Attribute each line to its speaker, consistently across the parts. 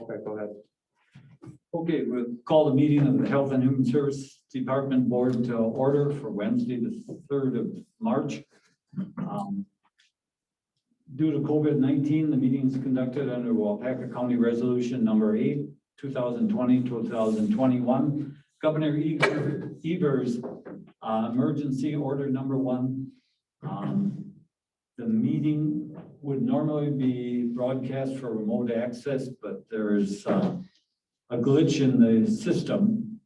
Speaker 1: Okay, go ahead.
Speaker 2: Okay, we'll call the meeting of the Health and Human Service Department Board to order for Wednesday, the 3rd of March. Due to COVID-19, the meeting is conducted under Waupaca County Resolution number 8, 2020-2021. Governor Evers emergency order number 1. The meeting would normally be broadcast for remote access, but there is a glitch in the system,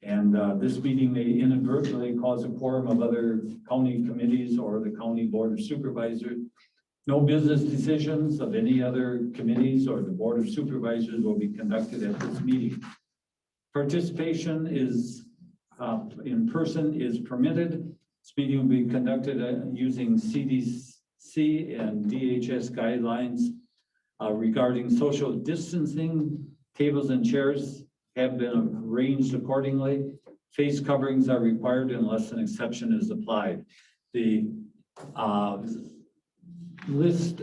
Speaker 2: and this meeting may inadvertently cause a quorum of other county committees or the county board of supervisors. No business decisions of any other committees or the board of supervisors will be conducted at this meeting. Participation is in person is permitted. This meeting will be conducted using CDC and DHHS guidelines regarding social distancing. Tables and chairs have been arranged accordingly. Face coverings are required unless an exception is applied. The list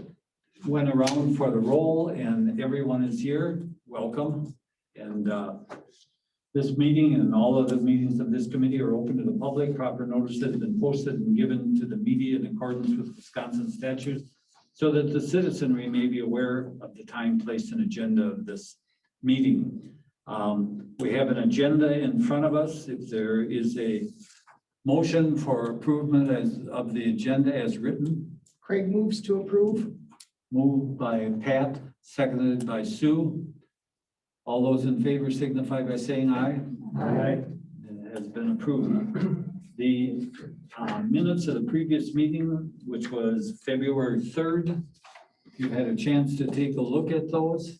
Speaker 2: went around for the roll and everyone is here. Welcome. And this meeting and all of the meetings of this committee are open to the public. Proper notice has been posted and given to the media in accordance with Wisconsin statutes so that the citizenry may be aware of the time, place, and agenda of this meeting. We have an agenda in front of us. If there is a motion for approval of the agenda as written.
Speaker 3: Craig moves to approve.
Speaker 2: Moved by Pat, seconded by Sue. All those in favor signify by saying aye.
Speaker 3: Aye.
Speaker 2: It has been approved. The minutes of the previous meeting, which was February 3rd, you had a chance to take a look at those.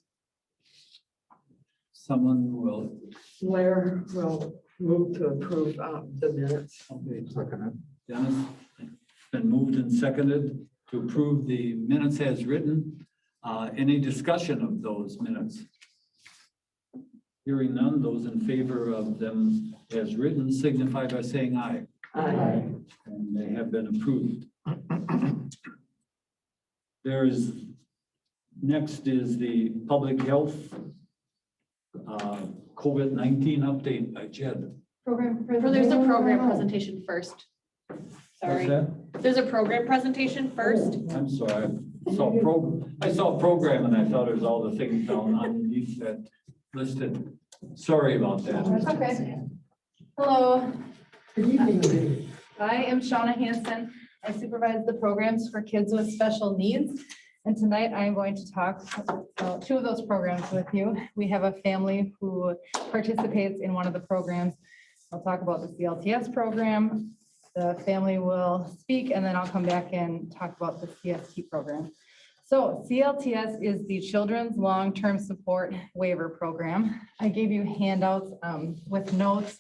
Speaker 2: Someone will.
Speaker 3: Blair will move to approve the minutes.
Speaker 2: Okay, Dennis, been moved and seconded to approve the minutes as written. Any discussion of those minutes? Hearing none, those in favor of them as written signify by saying aye.
Speaker 3: Aye.
Speaker 2: And they have been approved. Next is the public health COVID-19 update by Jed.
Speaker 4: There's a program presentation first. Sorry.
Speaker 2: What's that?
Speaker 4: There's a program presentation first.
Speaker 2: I'm sorry. I saw program and I thought it was all the things down underneath that listed. Sorry about that.
Speaker 5: Okay. Hello,
Speaker 3: Good evening.
Speaker 5: I am Shauna Hansen. I supervise the programs for kids with special needs. And tonight I am going to talk about 2 of those programs with you. We have a family who participates in one of the programs. I'll talk about the CLTS program. The family will speak and then I'll come back and talk about the CST program. So CLTS is the Children's Long-Term Support Waiver Program. I gave you handouts with notes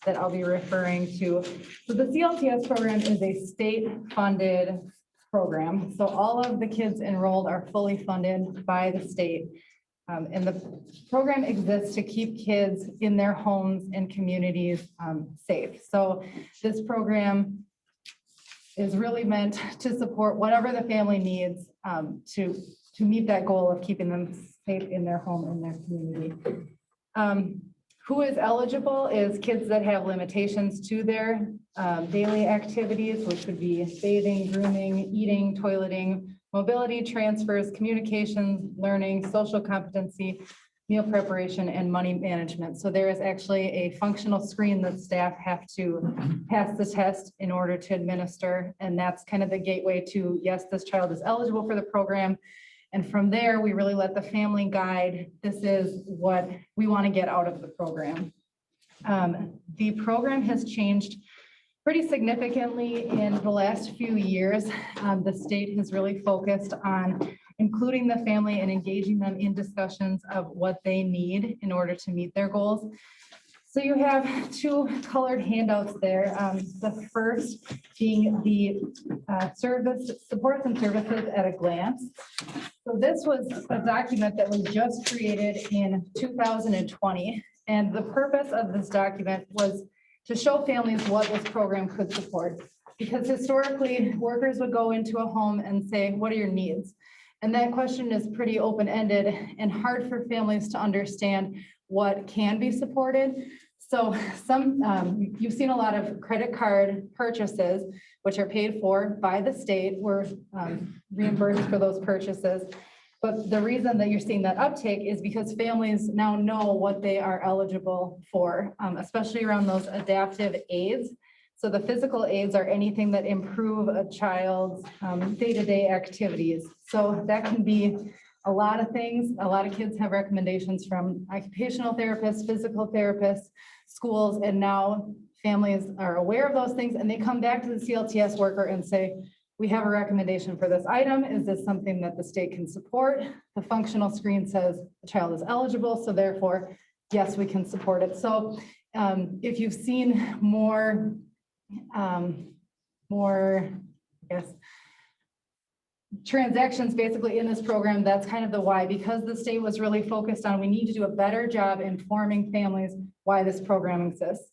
Speaker 5: that I'll be referring to. So the CLTS program is a state-funded program. So all of the kids enrolled are fully funded by the state. And the program exists to keep kids in their homes and communities safe. So this program is really meant to support whatever the family needs to meet that goal of keeping them safe in their home and their community. Who is eligible is kids that have limitations to their daily activities, which would be bathing, grooming, eating, toileting, mobility, transfers, communications, learning, social competency, meal preparation, and money management. So there is actually a functional screen that staff have to pass the test in order to administer. And that's kind of the gateway to, yes, this child is eligible for the program. And from there, we really let the family guide. This is what we want to get out of the program. The program has changed pretty significantly in the last few years. The state has really focused on including the family and engaging them in discussions of what they need in order to meet their goals. So you have 2 colored handouts there. The first being the supports and services at a glance. So this was a document that was just created in 2020. And the purpose of this document was to show families what this program could support. Because historically, workers would go into a home and say, what are your needs? And that question is pretty open-ended and hard for families to understand what can be supported. So you've seen a lot of credit card purchases, which are paid for by the state. We're reimbursed for those purchases. But the reason that you're seeing that uptake is because families now know what they are eligible for, especially around those adaptive aids. So the physical aids are anything that improve a child's day-to-day activities. So that can be a lot of things. A lot of kids have recommendations from occupational therapists, physical therapists, schools, and now families are aware of those things and they come back to the CLTS worker and say, we have a recommendation for this item. Is this something that the state can support? The functional screen says the child is eligible, so therefore, yes, we can support it. So if you've seen more, I guess, transactions basically in this program, that's kind of the why, because the state was really focused on, we need to do a better job informing families why this program exists.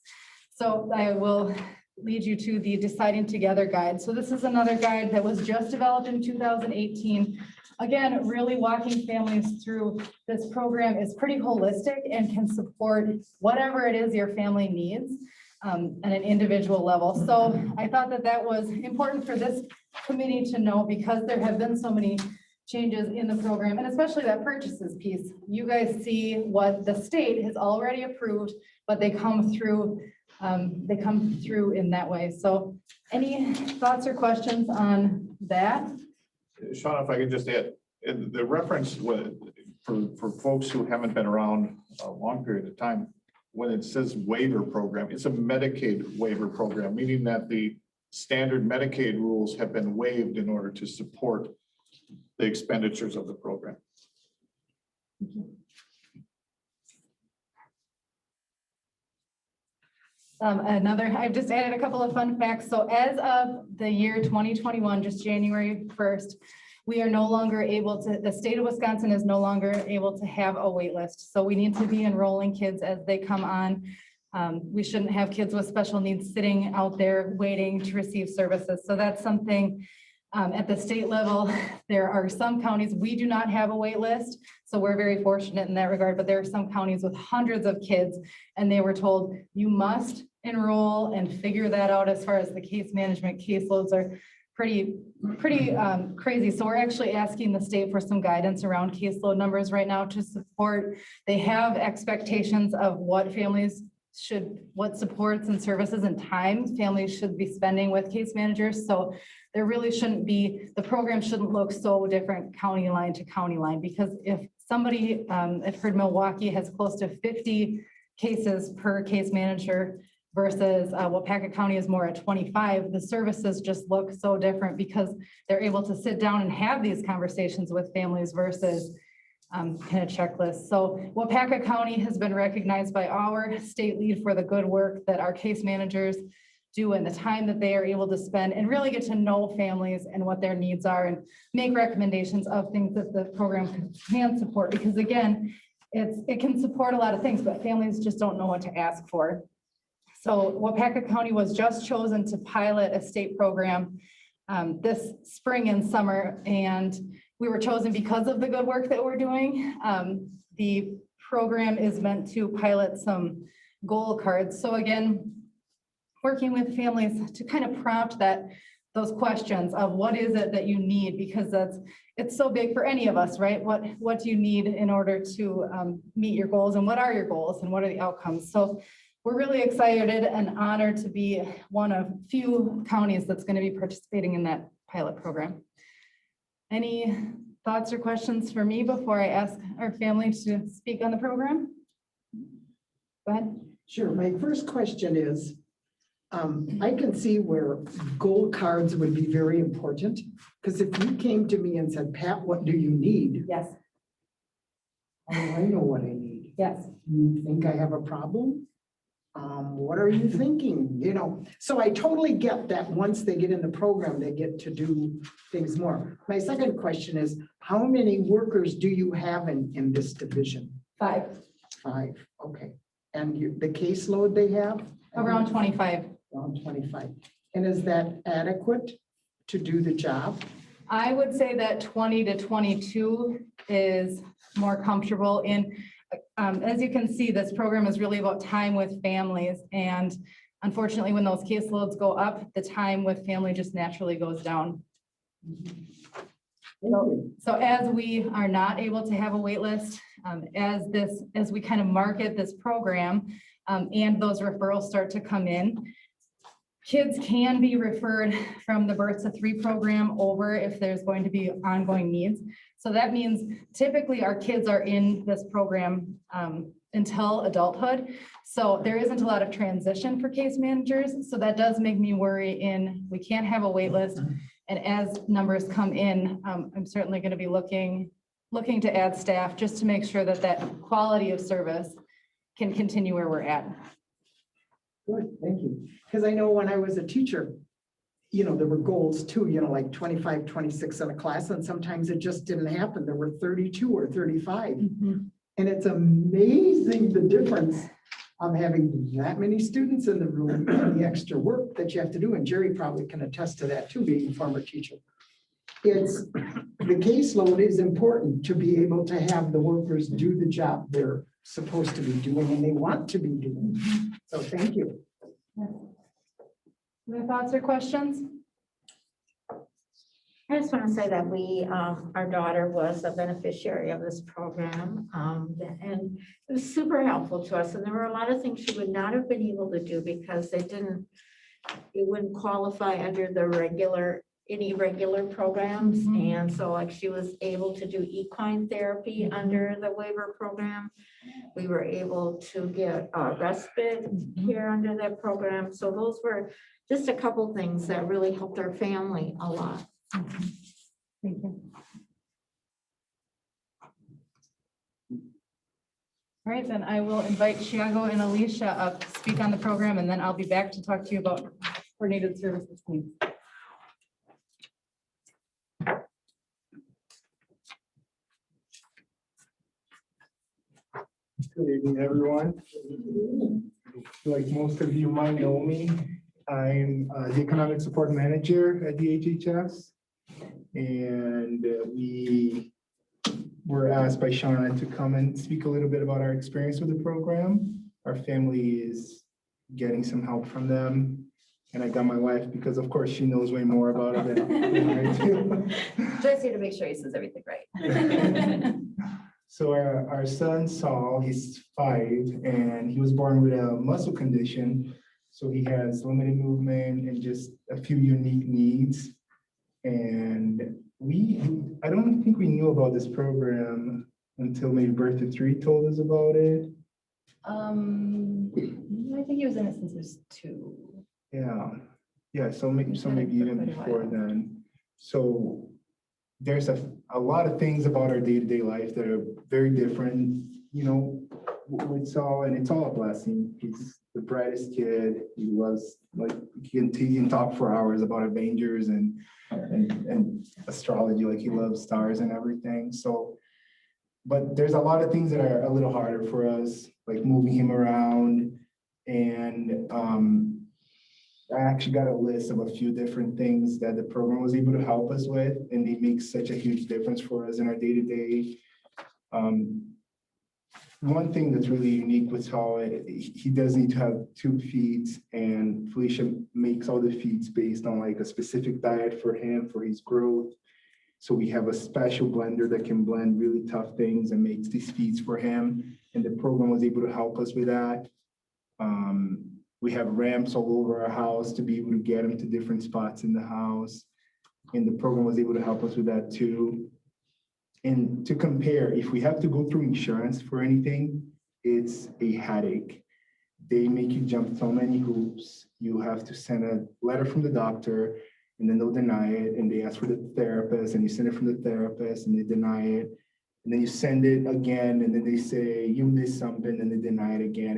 Speaker 5: So I will lead you to the Deciding Together guide. So this is another guide that was just developed in 2018. Again, really walking families through this program is pretty holistic and can support whatever it is your family needs at an individual level. So I thought that that was important for this committee to know, because there have been so many changes in the program, and especially that purchases piece. You guys see what the state has already approved, but they come through in that way. So any thoughts or questions on that?
Speaker 1: Sean, if I could just add, the reference for folks who haven't been around a long period of time, when it says waiver program, it's a Medicaid waiver program, meaning that the standard Medicaid rules have been waived in order to support the expenditures of the program.
Speaker 5: I've just added a couple of fun facts. So as of the year 2021, just January 1st, we are no longer able to, the state of Wisconsin is no longer able to have a wait list. So we need to be enrolling kids as they come on. We shouldn't have kids with special needs sitting out there waiting to receive services. So that's something at the state level. There are some counties, we do not have a wait list. So we're very fortunate in that regard, but there are some counties with hundreds of kids and they were told you must enroll and figure that out. As far as the case management, caseloads are pretty crazy. So we're actually asking the state for some guidance around caseload numbers right now to support. They have expectations of what families what supports and services and time families should be spending with case managers. So there really shouldn't be, the program shouldn't look so different county line to county line, because if somebody, I've heard Milwaukee has close to 50 cases per case manager versus Waupaca County is more at 25, the services just look so different because they're able to sit down and have these conversations with families versus kind of checklists. So Waupaca County has been recognized by our state lead for the good work that our case managers do and the time that they are able to spend and really get to know families and what their needs are and make recommendations of things that the program can support. Because again, it can support a lot of things, but families just don't know what to ask for. So Waupaca County was just chosen to pilot a state program this spring and summer, and we were chosen because of the good work that we're doing. The program is meant to pilot some goal cards. So again, working with families to kind of prompt those questions of what is it that you need, because it's so big for any of us, right? What do you need in order to meet your goals, and what are your goals and what are the outcomes? So we're really excited and honored to be one of few counties that's going to be participating in that pilot program. Any thoughts or questions for me before I ask our family to speak on the program? Go ahead.
Speaker 3: Sure. My first question is, I can see where goal cards would be very important, because if you came to me and said, Pat, what do you need?
Speaker 5: Yes.
Speaker 3: How do I know what I need?
Speaker 5: Yes.
Speaker 3: You think I have a problem? What are you thinking? You know, so I totally get that once they get in the program, they get to do things more. My second question is, how many workers do you have in this division?
Speaker 5: 5.
Speaker 3: 5, okay. And the caseload they have?
Speaker 5: Around 25.
Speaker 3: Around 25. And is that adequate to do the job?
Speaker 5: I would say that 20 to 22 is more comfortable in, as you can see, this program is really about time with families. And unfortunately, when those caseloads go up, the time with family just naturally goes down. So as we are not able to have a wait list, as we kind of market this program, and those referrals start to come in, kids can be referred from the Birth to 3 program over if there's going to be ongoing needs. So that means typically our kids are in this program until adulthood. So there isn't a lot of transition for case managers. So that does make me worry we can't have a wait list. And as numbers come in, I'm certainly going to be looking to add staff just to make sure that that quality of service can continue where we're at.
Speaker 3: Good, thank you. Because I know when I was a teacher, there were goals too, like 25, 26 in a class, and sometimes it just didn't happen. There were 32 or 35. And it's amazing the difference of having that many students in the room and the extra work that you have to do. And Jerry probably can attest to that too, being a former teacher. The caseload is important to be able to have the workers do the job they're supposed to be doing and they want to be doing. So thank you.
Speaker 5: Any thoughts or questions?
Speaker 6: I just want to say that our daughter was a beneficiary of this program, and it was super helpful to us. And there were a lot of things she would not have been able to do because it wouldn't qualify under any regular programs. And so like she was able to do equine therapy under the waiver program. We were able to get respite here under that program. So those were just a couple things that really helped our family a lot.
Speaker 5: Thank you. All right, then I will invite Thiago and Alicia up to speak on the program, and then I'll be back to talk to you about coordinated services teams.
Speaker 7: Good evening, everyone. Like most of you might know me, I'm the Economic Support Manager at DHHS. And we were asked by Shauna to come and speak a little bit about our experience with the program. Our family is getting some help from them. And I got my wife because of course she knows way more about it than I do.
Speaker 8: Joy's here to make sure he says everything right.
Speaker 7: So our son Saul, he's 5 and he was born with a muscle condition. So he has limited movement and just a few unique needs. And I don't think we knew about this program until maybe Birth to 3 told us about it.
Speaker 8: I think he was in it since he was 2.
Speaker 7: Yeah. So maybe even before then. So there's a lot of things about our day-to-day life that are very different, with Saul, and it's all a blessing. He's the brightest kid. He loves, he can talk for hours about Avengers and astrology, he loves stars and everything. So, but there's a lot of things that are a little harder for us, like moving him around. And I actually got a list of a few different things that the program was able to help us with, and they make such a huge difference for us in our day-to-day. One thing that's really unique with Saul, he does need to have 2 feeds, and Felicia makes all the feeds based on a specific diet for him, for his growth. So we have a special blender that can blend really tough things and makes these feeds for him. And the program was able to help us with that. We have ramps all over our house to be able to get him to different spots in the house. And the program was able to help us with that too. And to compare, if we have to go through insurance for anything, it's a headache. They make you jump so many hoops. You have to send a letter from the doctor, and then they'll deny it, and they ask for the therapist, and you send it from the therapist, and they deny it. And then you send it again, and then they say, you missed something, and they deny it again.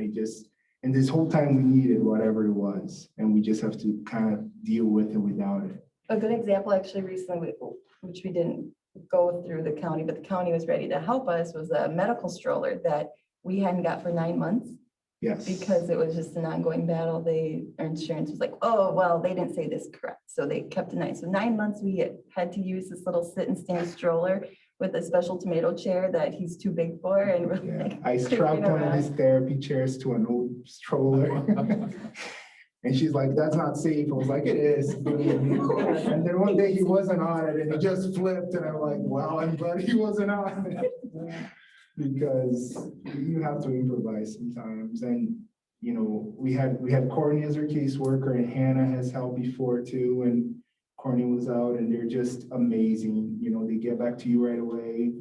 Speaker 7: And this whole time we needed whatever it was, and we just have to kind of deal with it without it.
Speaker 8: A good example actually recently, which we didn't go through the county, but the county was ready to help us, was a medical stroller that we hadn't got for 9 months.
Speaker 7: Yes.
Speaker 8: because it was just an ongoing battle. Our insurance was like, oh, well, they didn't say this correct. So they kept denying. So 9 months, we had to use this little sit and stand stroller with a special tomato chair that he's too big for. And we're
Speaker 7: Yeah,
Speaker 8: like,
Speaker 7: I strapped one of his therapy chairs to an old stroller. And she's like, that's not safe. I was like, it is. And then one day he wasn't on it and he just flipped and I'm like, wow, I'm glad he wasn't on it. Because you have to improvise sometimes. And, you know, we had Courtney as our caseworker and Hannah has helped before too. And Courtney was out and they're just amazing. You know, they get back to you right away.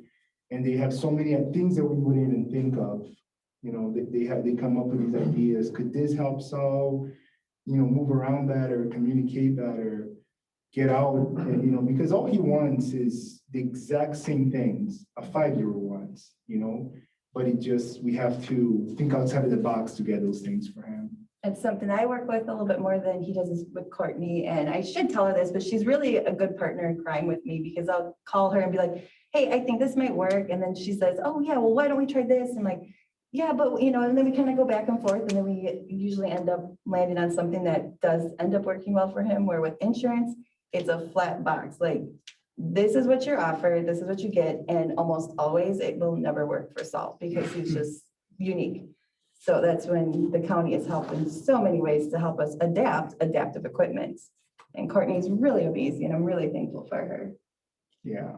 Speaker 7: And they have so many things that we wouldn't even think of. You know, they come up with these ideas. Could this help solve? You know, move around better, communicate better, get out, and, you know, because all he wants is the exact same things a 5-year-old wants, you know, but we have to think outside of the box to get those things for him.
Speaker 8: it's something I work with a little bit more than he does is with Courtney. And I should tell her this, but she's really a good partner in crime with me because I'll call her and be like, hey, I think this might work. And then she says, oh yeah, well, why don't we try this? And like, yeah, but you know, and then we kind of go back and forth and then we usually end up landing on something that does end up working well for him, where with insurance, it's a flat box. Like, this is what you're offered, this is what you get. And almost always it will never work for Saul because he's just unique. So that's when the county has helped in so many ways to help us adapt adaptive equipment. And Courtney's really amazing. I'm really thankful for her.
Speaker 7: Yeah,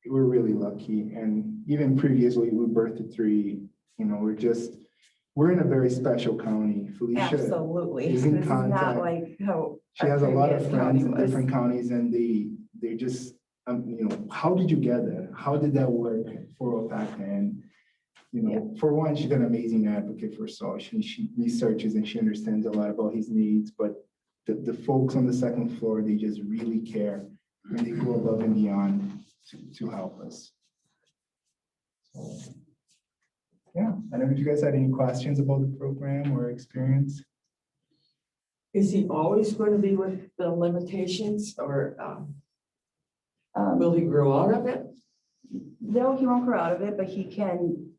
Speaker 7: we're really lucky. And even previously we birthed 3, you know, we're in a very special county. Felicia
Speaker 8: Absolutely.
Speaker 7: is
Speaker 8: This
Speaker 7: in
Speaker 8: is not
Speaker 7: contact.
Speaker 8: like how.
Speaker 7: She
Speaker 8: our
Speaker 7: has a lot of
Speaker 8: previous
Speaker 7: friends
Speaker 8: county
Speaker 7: in
Speaker 8: was.
Speaker 7: different counties and they just, you know, how did you get there? How did that work for Waupaca? And, you know, for one, she's an amazing advocate for Saul. She researches and she understands a lot about his needs, but the folks on the 2nd floor, they just really care and they go above and beyond to help us. So, yeah, I don't know if you guys had any questions about the program or experience.
Speaker 9: Is he always going to be with the limitations or will he grow out of it?
Speaker 8: No, he won't grow out of it, but he can.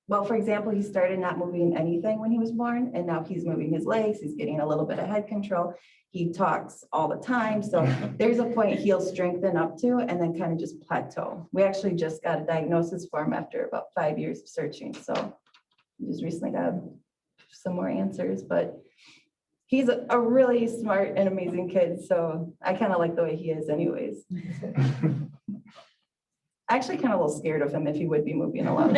Speaker 8: Well, for example, he started not moving anything when he was born, and now he's moving his legs. He's getting a little bit of head control. He talks all the time. So there's a point he'll strengthen up to and then kind of just plateau. We actually just got a diagnosis for him after about 5 years of searching. So we just recently got some more answers, but he's a really smart and amazing kid. So I kind of like the way he is anyways. Actually kind of a little scared of him if he would be moving a lot.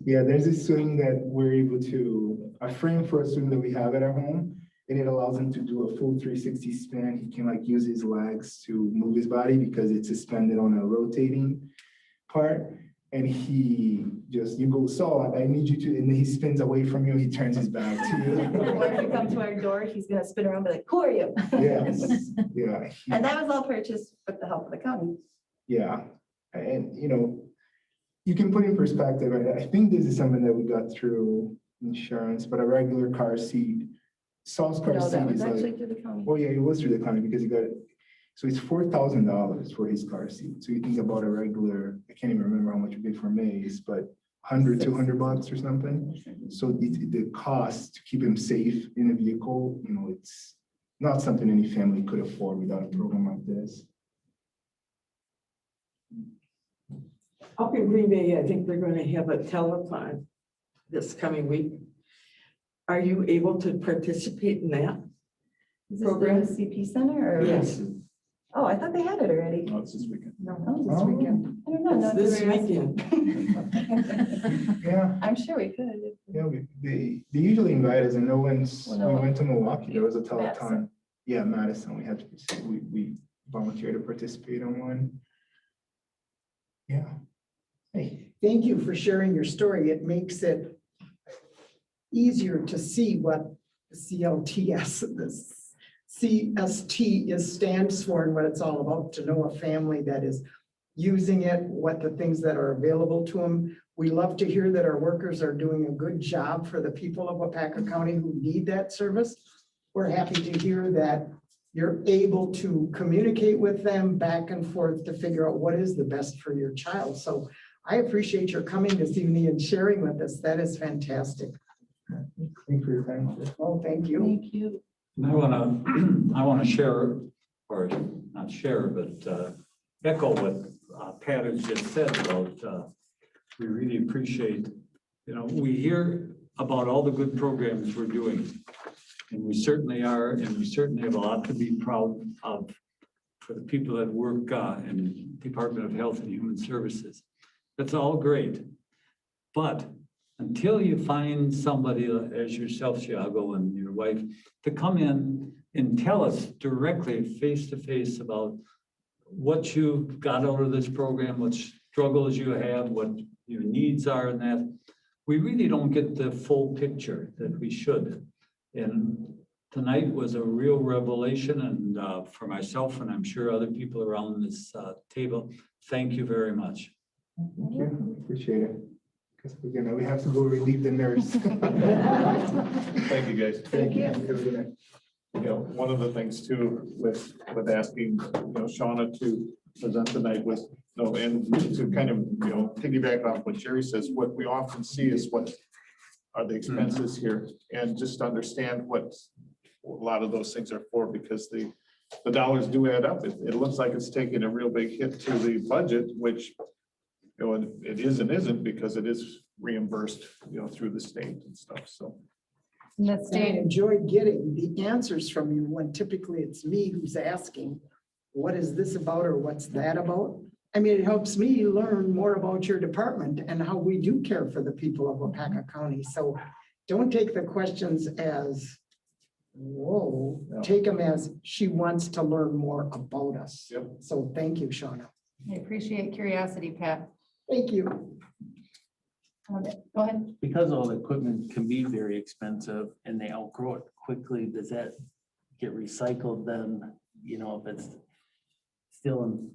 Speaker 7: Yeah, there's a swing that we're able to, a frame for a swing that we have at our home, and it allows him to do a full 360 spin. He can like use his legs to move his body because it's suspended on a rotating part. And he just, you go, Saul, I need you to, and then he spins away from you, he turns his back to
Speaker 8: Or if you come to our door, he's gonna spin around and be like, who are you?
Speaker 7: you. Yes, yeah.
Speaker 8: And that was all purchased with the help of the county.
Speaker 7: Yeah, and you know, you can put in perspective, I think this is something that we got through insurance, but a regular car seat, Saul's car
Speaker 8: No, that
Speaker 7: seat
Speaker 8: was
Speaker 7: is
Speaker 8: actually
Speaker 7: like,
Speaker 8: through the county.
Speaker 7: oh yeah, it was through the county because he got it. So it's $4,000 for his car seat. So you think about a regular, I can't even remember how much it would be for Maze, but 100, 200 bucks or something. So the cost to keep him safe in a vehicle, you know, it's not something any family could afford without a program like this.
Speaker 9: Up in Green Bay, I think they're going to have a telethon this coming week. Are you able to participate in that?
Speaker 8: Is this through the CP Center or?
Speaker 9: Yes.
Speaker 8: Oh, I thought they had it already.
Speaker 1: No, it's this weekend.
Speaker 8: Oh,
Speaker 3: This weekend.
Speaker 8: I don't know.
Speaker 9: It's
Speaker 8: no,
Speaker 9: this
Speaker 8: they were asking.
Speaker 9: weekend.
Speaker 7: Yeah,
Speaker 8: I'm sure we could.
Speaker 7: yeah, they usually invite us. And no one's,
Speaker 8: Well, no.
Speaker 7: we went to Milwaukee, there was a telethon.
Speaker 8: Madison.
Speaker 7: Yeah, Madison, we volunteered to participate on one. Yeah. Hey,
Speaker 3: Thank you for sharing your story. It makes it easier to see what the CLTS, the CST stands for and what it's all about, to know a family that is using it, what the things that are available to them. We love to hear that our workers are doing a good job for the people of Waupaca County who need that service. We're happy to hear that you're able to communicate with them back and forth to figure out what is the best for your child. So I appreciate your coming this evening and sharing with us. That is fantastic.
Speaker 7: Thank you for your time.
Speaker 3: Oh, thank you.
Speaker 4: Thank you.
Speaker 2: And I wanna share, or not share, but echo what Pat has just said about, we really appreciate, we hear about all the good programs we're doing. And we certainly are, and we certainly have a lot to be proud of for the people that work in Department of Health and Human Services. That's all great. But until you find somebody as yourself, Thiago, and your wife, to come in and tell us directly, face to face, about what you got out of this program, what struggles you have, what your needs are in that, we really don't get the full picture that we should. And tonight was a real revelation, and for myself, and I'm sure other people around this table, thank you very much.
Speaker 7: Thank you. Appreciate it. Because we have to go relieve the nurse.
Speaker 1: Thank you, guys.
Speaker 3: Thank you.
Speaker 7: Have a good night.
Speaker 1: One of the things too with asking, Shauna to present tonight was, and to kind of, piggyback off what Jerry says, what we often see is what are the expenses here, and just understand what a lot of those things are for, because the dollars do add up. It looks like it's taking a real big hit to the budget, which, it is and isn't, because it is reimbursed, through the state and stuff, so.
Speaker 5: And the
Speaker 3: I
Speaker 5: state,
Speaker 3: enjoy getting the answers from you when typically it's me who's asking, what is this about or what's that about? I mean, it helps me learn more about your department and how we do care for the people of Waupaca County. So don't take the questions as, whoa,
Speaker 1: No.
Speaker 3: take them as she wants to learn more about us.
Speaker 1: Yep.
Speaker 3: So thank you, Shauna.
Speaker 5: I appreciate curiosity, Pat.
Speaker 3: Thank you.
Speaker 5: Go ahead.
Speaker 10: Because all the equipment can be very expensive and they outgrow it quickly, does that get recycled then? If it's still in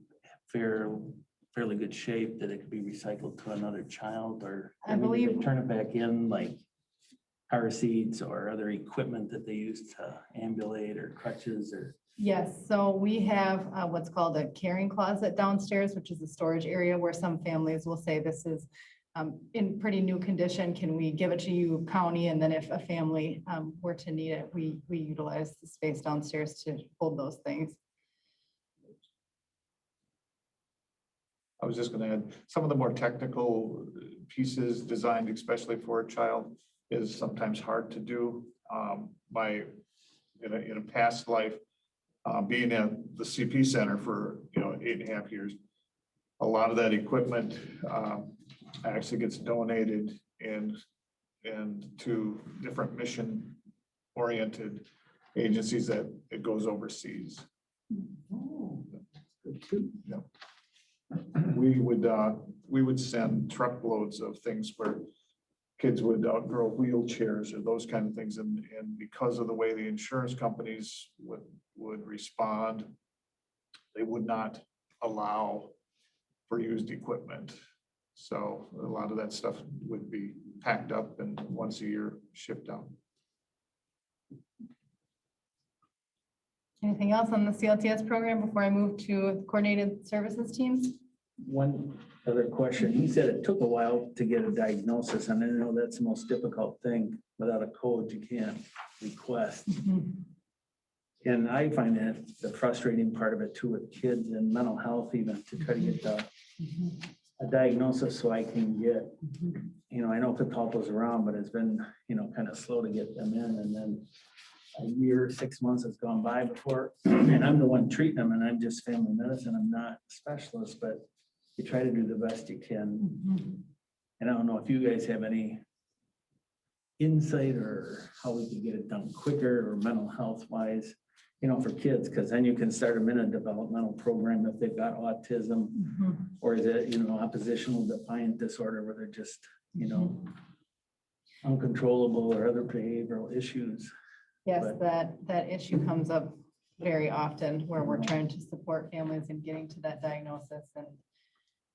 Speaker 10: fairly good shape, that it could be recycled to another child, or
Speaker 5: I
Speaker 10: do they
Speaker 5: believe-
Speaker 10: turn it back in, like car seats or other equipment that they use to ambulate, or crutches, or?
Speaker 5: Yes, so we have what's called a carrying closet downstairs, which is a storage area where some families will say, this is in pretty new condition. Can we give it to you, county? And then if a family were to need it, we utilize the space downstairs to hold those things.
Speaker 1: I was just gonna add, some of the more technical pieces designed especially for a child is sometimes hard to do. In a past life, being at the CP Center for 8.5 years, a lot of that equipment actually gets donated and to different mission-oriented agencies that it goes overseas.
Speaker 3: Oh, good too.
Speaker 1: Yeah. We would send truckloads of things where kids would outgrow wheelchairs or those kind of things, and because of the way the insurance companies would respond, they would not allow for used equipment. So a lot of that stuff would be packed up and once a year shipped out.
Speaker 5: Anything else on the CLTS program before I move to coordinated services teams?
Speaker 10: One other question. He said it took a while to get a diagnosis, and I know that's the most difficult thing. Without a code, you can't request. And I find that the frustrating part of it too with kids and mental health, even to try to get a diagnosis so I can get, I know FIPALPA's around, but it's been, kind of slow to get them in. And then a year, 6 months has gone by before, and I'm the one treating them, and I'm just family medicine. I'm not a specialist, but you try to do the best you can. And I don't know if you guys have any insight or how we can get it done quicker or mental health wise, for kids, because then you can start them in a developmental program if they've got autism, or is it, oppositional defiant disorder where they're just, uncontrollable, or other behavioral issues.
Speaker 5: Yes,
Speaker 10: But-
Speaker 5: that issue comes up very often where we're trying to support families in getting to that diagnosis, and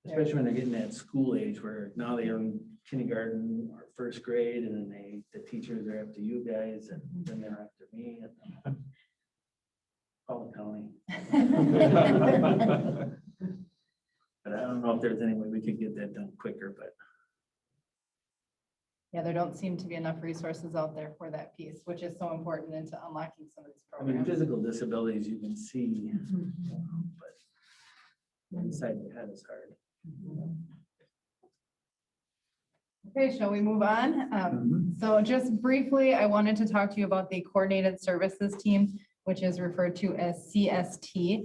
Speaker 10: Especially when they're getting that school age where now they're in kindergarten or first grade, and then the teachers are after you guys, and then they're after me. And call the county. But I don't know if there's any way we could get that done quicker, but
Speaker 5: Yeah, there don't seem to be enough resources out there for that piece, which is so important into unlocking some of these
Speaker 10: I mean,
Speaker 5: programs.
Speaker 10: physical disabilities you can see, but inside the head is hard.
Speaker 5: Okay, shall we move on? So just briefly, I wanted to talk to you about the Coordinated Services Team, which is referred to as CST.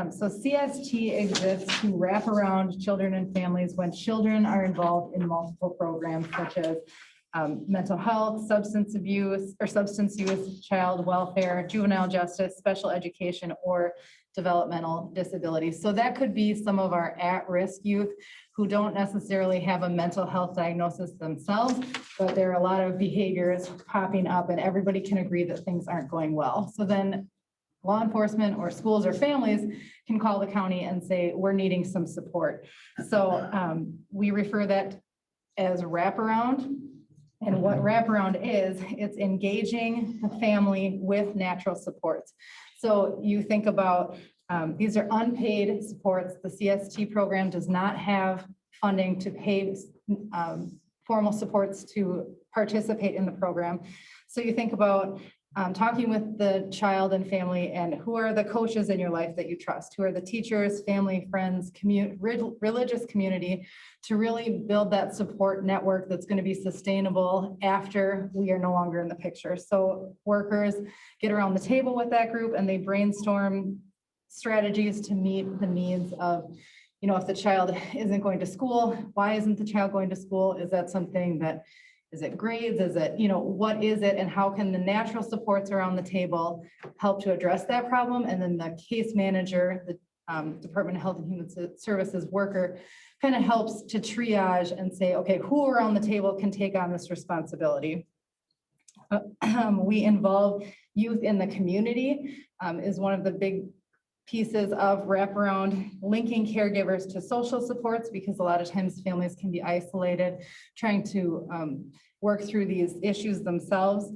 Speaker 5: So CST exists to wrap around children and families when children are involved in multiple programs such as mental health, substance abuse or substance use, child welfare, juvenile justice, special education, or developmental disabilities. So that could be some of our at-risk youth who don't necessarily have a mental health diagnosis themselves, but there are a lot of behaviors popping up and everybody can agree that things aren't going well. So then law enforcement or schools or families can call the county and say, we're needing some support. So we refer that as wraparound. And what wraparound is, it's engaging the family with natural supports. So you think about, these are unpaid supports. The CST program does not have funding to pay formal supports to participate in the program. So you think about talking with the child and family and who are the coaches in your life that you trust, who are the teachers, family, friends, religious community, to really build that support network that's going to be sustainable after we are no longer in the picture. So workers get around the table with that group and they brainstorm strategies to meet the needs of, you know, if the child isn't going to school, why isn't the child going to school? Is that something that, is it grades? Is it, you know, what is it? And how can the natural supports around the table help to address that problem? And then the case manager, the Department of Health and Human Services worker kind of helps to triage and say, okay, who around the table can take on this responsibility? We involve youth in the community is one of the big pieces of wraparound, linking caregivers to social supports, because a lot of times families can be isolated, trying to work through these issues themselves.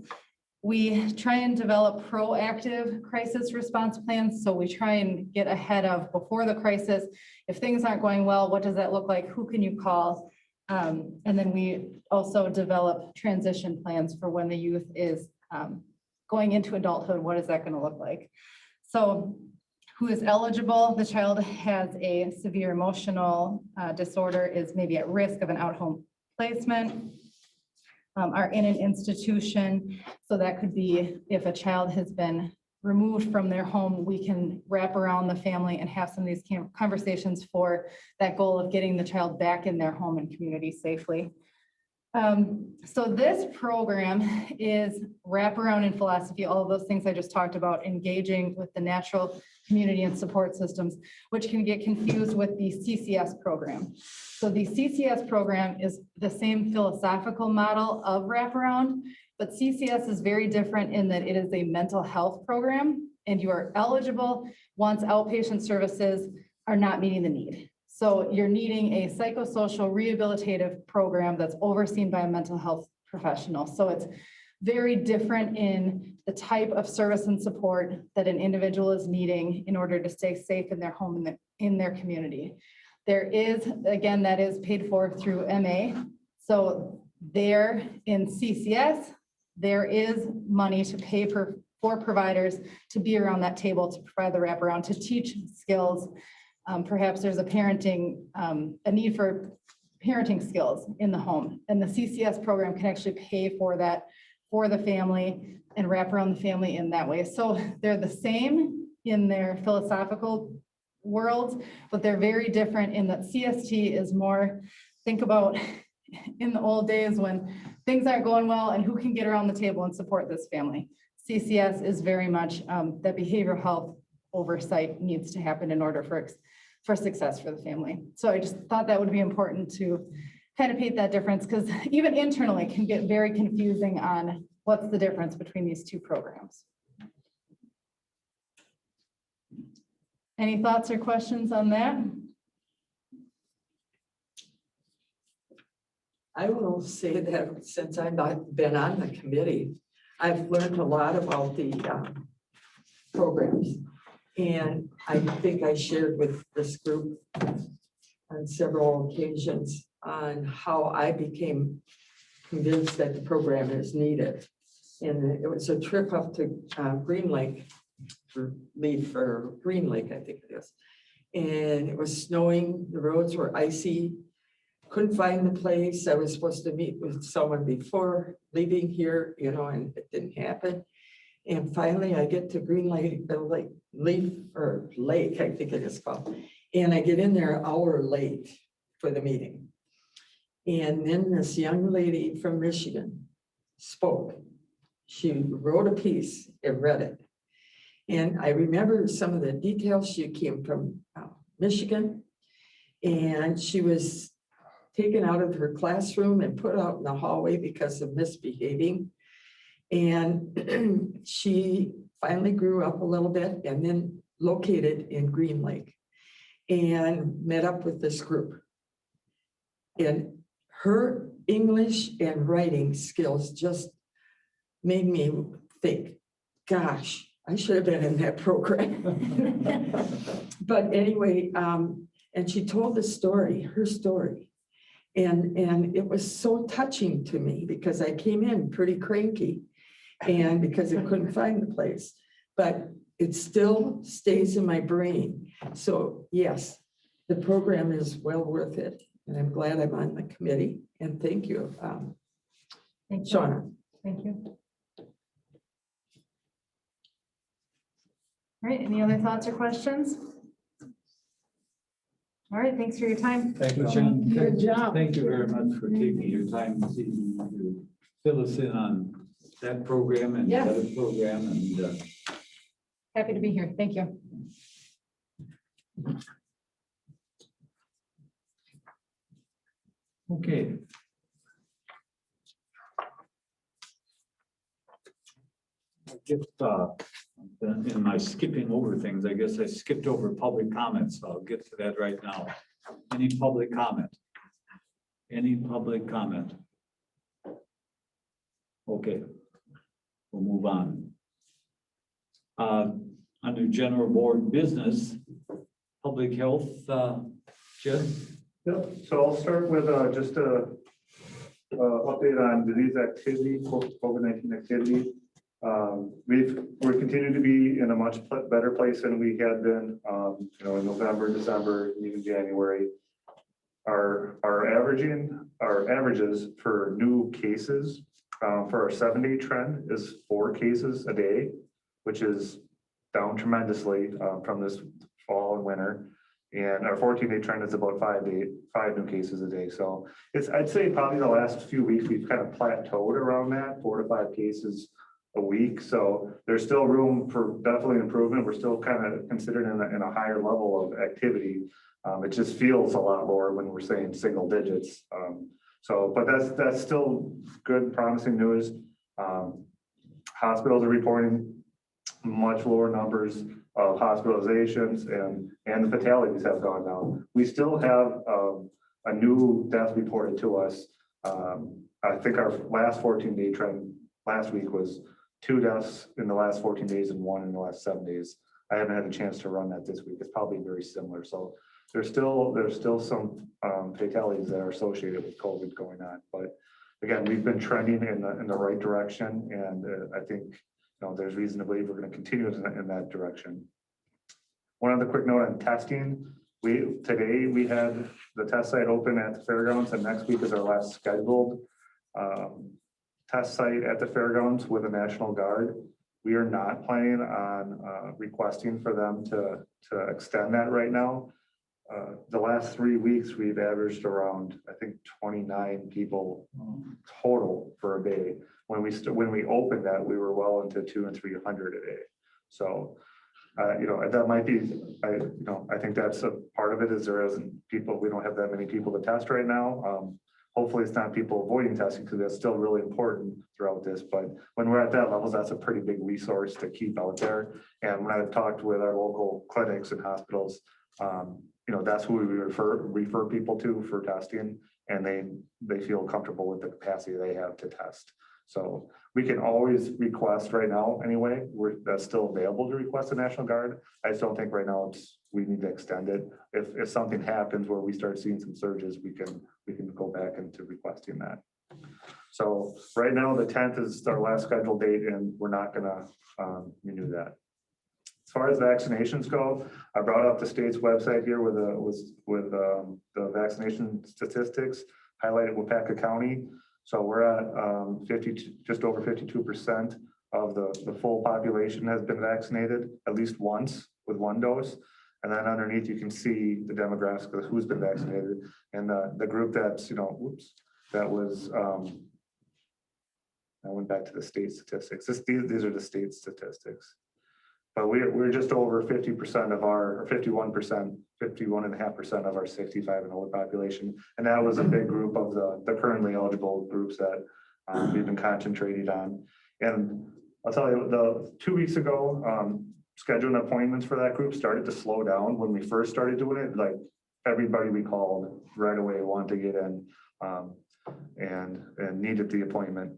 Speaker 5: We try and develop proactive crisis response plans. So we try and get ahead of before the crisis. If things aren't going well, what does that look like? Who can you call? And then we also develop transition plans for when the youth is going into adulthood. What is that going to look like? So who is eligible? The child has a severe emotional disorder, is maybe at risk of an out-home placement, are in an institution. So that could be if a child has been removed from their home, we can wrap around the family and have some of these conversations for that goal of getting the child back in their home and community safely. So this program is wraparound in philosophy, all of those things I just talked about, engaging with the natural community and support systems, which can get confused with the CCS program. So the CCS program is the same philosophical model of wraparound, but CCS is very different in that it is a mental health program and you are eligible once outpatient services are not meeting the need. So you're needing a psychosocial rehabilitative program that's overseen by a mental health professional. So it's very different in the type of service and support that an individual is needing in order to stay safe in their home and in their community. There is, again, that is paid for through MA. So there in CCS, there is money to pay for providers to be around that table to provide the wraparound, to teach skills. Perhaps there's a need for parenting skills in the home. And the CCS program can actually pay for that for the family and wrap around the family in that way. So they're the same in their philosophical worlds, but they're very different in that CST is more, think about in the old days when things aren't going well and who can get around the table and support this family. CCS is very much that behavioral health oversight needs to happen in order for success for the family. So I just thought that would be important to kind of paint that difference, because even internally it can get very confusing on what's the difference between these two programs. Any thoughts or questions on that?
Speaker 9: I will say that since I've been on the committee, I've learned a lot about the programs. And I think I shared with this group on several occasions on how I became convinced that the program is needed. And it was a trip up to Green Lake, for Leaf or Green Lake, I think it is. And it was snowing, the roads were icy, couldn't find the place. I was supposed to meet with someone before leaving here, you know, and it didn't happen. And finally I get to Green Lake, Leaf or Lake, I think it is called. And I get in there an hour late for the meeting. And then this young lady from Michigan spoke. She wrote a piece and read it. And I remember some of the details. She came from Michigan, and she was taken out of her classroom and put out in the hallway because of misbehaving. And she finally grew up a little bit and then located in Green Lake and met up with this group. And her English and writing skills just made me think, gosh, I should have been in that program. But anyway, and she told the story, her story. And it was so touching to me because I came in pretty cranky and because I couldn't find the place, but it still stays in my brain. So yes, the program is well worth it. And I'm glad I'm on the committee. And thank you,
Speaker 5: Thank you.
Speaker 9: Shauna.
Speaker 5: Thank you. All right, any other thoughts or questions? All right, thanks for your time.
Speaker 2: Thank you, Jen.
Speaker 3: Good job.
Speaker 2: Thank you very much for taking your time this evening to fill us in on that program and the
Speaker 5: Yeah.
Speaker 2: other program. And
Speaker 5: Happy to be here. Thank you.
Speaker 2: okay. I guess, in my skipping over things, I guess I skipped over public comments, so I'll get to that right now. Any public comment? Any public comment? Okay, we'll move on. Under general board business, public health, Jeff?
Speaker 11: Yep, so I'll start with just a update on disease activity, COVID-19 activity. We're continuing to be in a much better place than we had been, you know, in November, December, even January. Our averages for new cases for our 7-day trend is 4 cases a day, which is down tremendously from this fall and winter. And our 14-day trend is about 5 new cases a day. So I'd say probably the last few weeks we've kind of plateaued around that 4 to 5 cases a week. So there's still room for definitely improvement. We're still kind of considered in a higher level of activity. It just feels a lot more when we're saying single digits. But that's still good, promising news. Hospitals are reporting much lower numbers of hospitalizations and the fatalities have gone down. We still have a new death reported to us. I think our last 14-day trend last week was 2 deaths in the last 14 days and 1 in the last 7 days. I haven't had a chance to run that this week. It's probably very similar. So there's still some fatalities that are associated with COVID going on. But again, we've been trending in the right direction, and I think there's reason to believe we're going to continue in that direction. One other quick note on testing. Today we had the test site open at the fairgrounds, and next week is our last scheduled test site at the fairgrounds with the National Guard. We are not planning on requesting for them to extend that right now. The last 3 weeks, we've averaged around, I think, 29 people total for a day. When we opened that, we were well into 200 and 300 a day. So, that might be, I think that's a part of it is there isn't people, we don't have that many people to test right now. Hopefully it's not people avoiding testing because that's still really important throughout this. But when we're at that level, that's a pretty big resource to keep out there. And when I've talked with our local clinics and hospitals, that's who we refer people to for testing, and they feel comfortable with the capacity they have to test. So we can always request right now anyway. That's still available to request the National Guard. I just don't think right now we need to extend it. If something happens where we start seeing some surges, we can go back into requesting that. So right now, the 10th is our last scheduled date, and we're not gonna renew that. As far as vaccinations go, I brought up the state's website here with the vaccination statistics, highlighted Waupaca County. So we're at just over 52% of the full population has been vaccinated at least once with one dose. And then underneath, you can see the demographics of who's been vaccinated, and the group that's, that was, I went back to the state statistics. These are the state statistics. But we're just over 50% of our, or 51%, 51.5% of our 65 and older population. And that was a big group of the currently eligible groups that we've been concentrating on. And I'll tell you, the 2 weeks ago, scheduling appointments for that group started to slow down. When we first started doing it, like everybody we called right away wanted to get in and needed the appointment.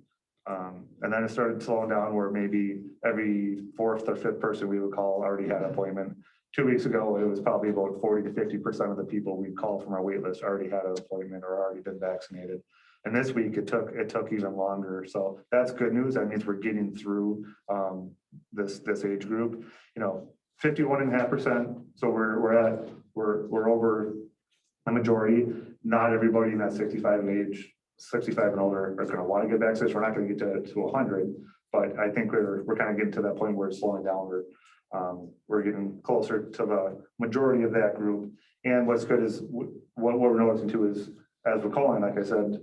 Speaker 11: And then it started slowing down where maybe every fourth or fifth person we would call already had an appointment. 2 weeks ago, it was probably about 40 to 50% of the people we called from our wait list already had an appointment or already been vaccinated. And this week it took even longer. So that's good news. That means we're getting through this age group. 51.5%. So we're over the majority. Not everybody in that 65 and older are going to want to get vaccinated. We're not going to get to 100, but I think we're kind of getting to that point where it's slowing down. We're getting closer to the majority of that group. And what's good is what we're noticing too is, as we're calling, like I said,